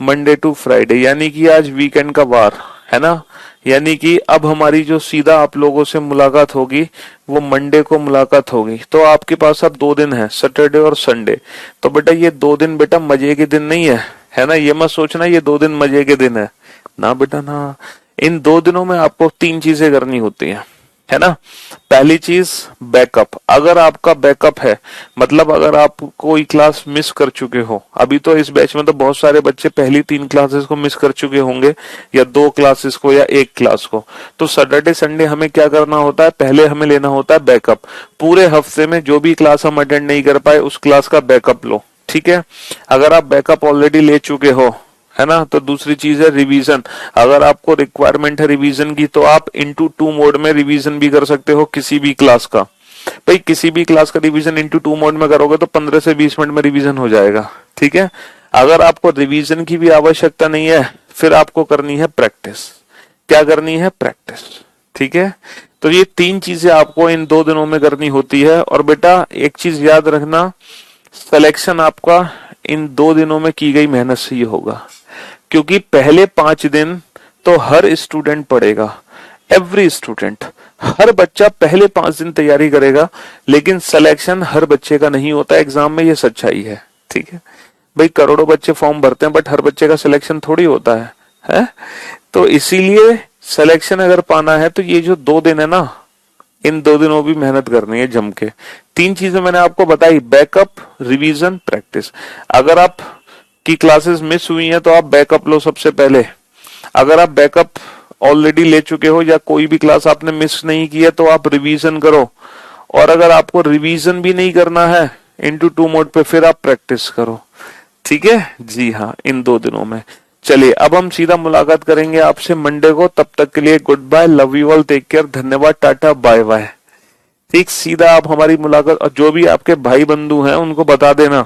मंडे टू फ्राइडे यानी कि आज वीकेंड का वार है ना, यानी कि अब हमारी जो सीधा आप लोगों से मुलाकात होगी वो मंडे को मुलाकात होगी। तो आपके पास अब 2 दिन है, सैटरडे और संडे। तो बेटा ये 2 दिन बेटा मजे के दिन नहीं है ना। ये मत सोचना ये 2 दिन मजे के दिन है ना बेटा ना। इन 2 दिनों में आपको 3 चीजें करनी होती हैं, है ना। पहली चीज बैकअप। अगर आपका बैकअप है, मतलब अगर आप कोई क्लास मिस कर चुके हो, अभी तो इस बैच में तो बहुत सारे बच्चे पहली 3 क्लासेस को मिस कर चुके होंगे, या 2 क्लासेस को या 1 क्लास को। तो सैटरडे संडे हमें क्या करना होता है? पहले हमें लेना होता है बैकअप। पूरे हफ्ते में जो भी क्लास हम अटेंड नहीं कर पाए उस क्लास का बैकअप लो। ठीक है, अगर आप बैकअप ऑलरेडी ले चुके हो, है ना, तो दूसरी चीज है रिवीजन। अगर आपको रिक्वायरमेंट है रिवीजन की तो आप इंटू 2 मोड में रिवीजन भी कर सकते हो किसी भी क्लास का। भाई किसी भी क्लास का रिवीजन इंटू 2 मोड में करोगे तो 15 से 20 मिनट में रिवीजन हो जाएगा। ठीक है, अगर आपको रिवीजन की भी आवश्यकता नहीं है, फिर आपको करनी है प्रैक्टिस। क्या करनी है? प्रैक्टिस। ठीक है, तो ये 3 चीजें आपको इन 2 दिनों में करनी होती है। और बेटा एक चीज याद रखना, सिलेक्शन आपका इन 2 दिनों में की गई मेहनत से ही होगा, क्योंकि पहले 5 दिन तो हर स्टूडेंट पढ़ेगा, एवरी स्टूडेंट, हर बच्चा पहले 5 दिन तैयारी करेगा, लेकिन सिलेक्शन हर बच्चे का नहीं होता एग्जाम में, ये सच्चाई है। ठीक है भाई, करोड़ों बच्चे फॉर्म भरते हैं बट हर बच्चे का सिलेक्शन थोड़ी होता है? तो इसीलिए सिलेक्शन अगर पाना है तो ये जो 2 दिन है ना, इन 2 दिनों भी मेहनत करनी है जम के। 3 चीजें मैंने आपको बताई, बैकअप, रिवीजन, प्रैक्टिस। अगर आप की क्लासेस मिस हुई हैं तो आप बैकअप लो सबसे पहले। अगर आप बैकअप ऑलरेडी ले चुके हो या कोई भी क्लास आपने मिस नहीं की है तो आप रिवीजन करो। और अगर आपको रिवीजन भी नहीं करना है इंटू 2 मोड पे, फिर आप प्रैक्टिस करो। ठीक है जी हाँ, इन 2 दिनों में। चलिए अब हम सीधा मुलाकात करेंगे आपसे मंडे को। तब तक के लिए goodbye, love you all, take care, धन्यवाद, टाटा, बाय बाय। ठीक, सीधा आप हमारी मुलाकात, और जो भी आपके भाई बंधु हैं उनको बता देना,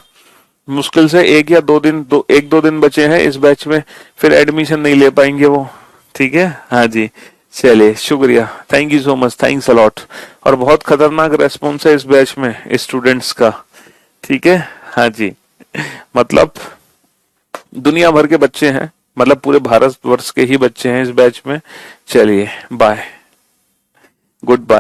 मुश्किल से 1 या 2 दिन, 1-2 दिन बचे हैं इस बैच में, फिर एडमिशन नहीं ले पाएंगे वो। ठीक है, हाँ जी, चलिए शुक्रिया, thank you so much, thanks a lot. और बहुत खतरनाक रेस्पॉन्स है इस बैच में स्टूडेंट्स का, ठीक है। हाँ जी, मतलब दुनिया भर के बच्चे हैं, मतलब पूरे भारत वर्ष के ही बच्चे हैं इस बैच में। चलिए बाय, गुड बाय।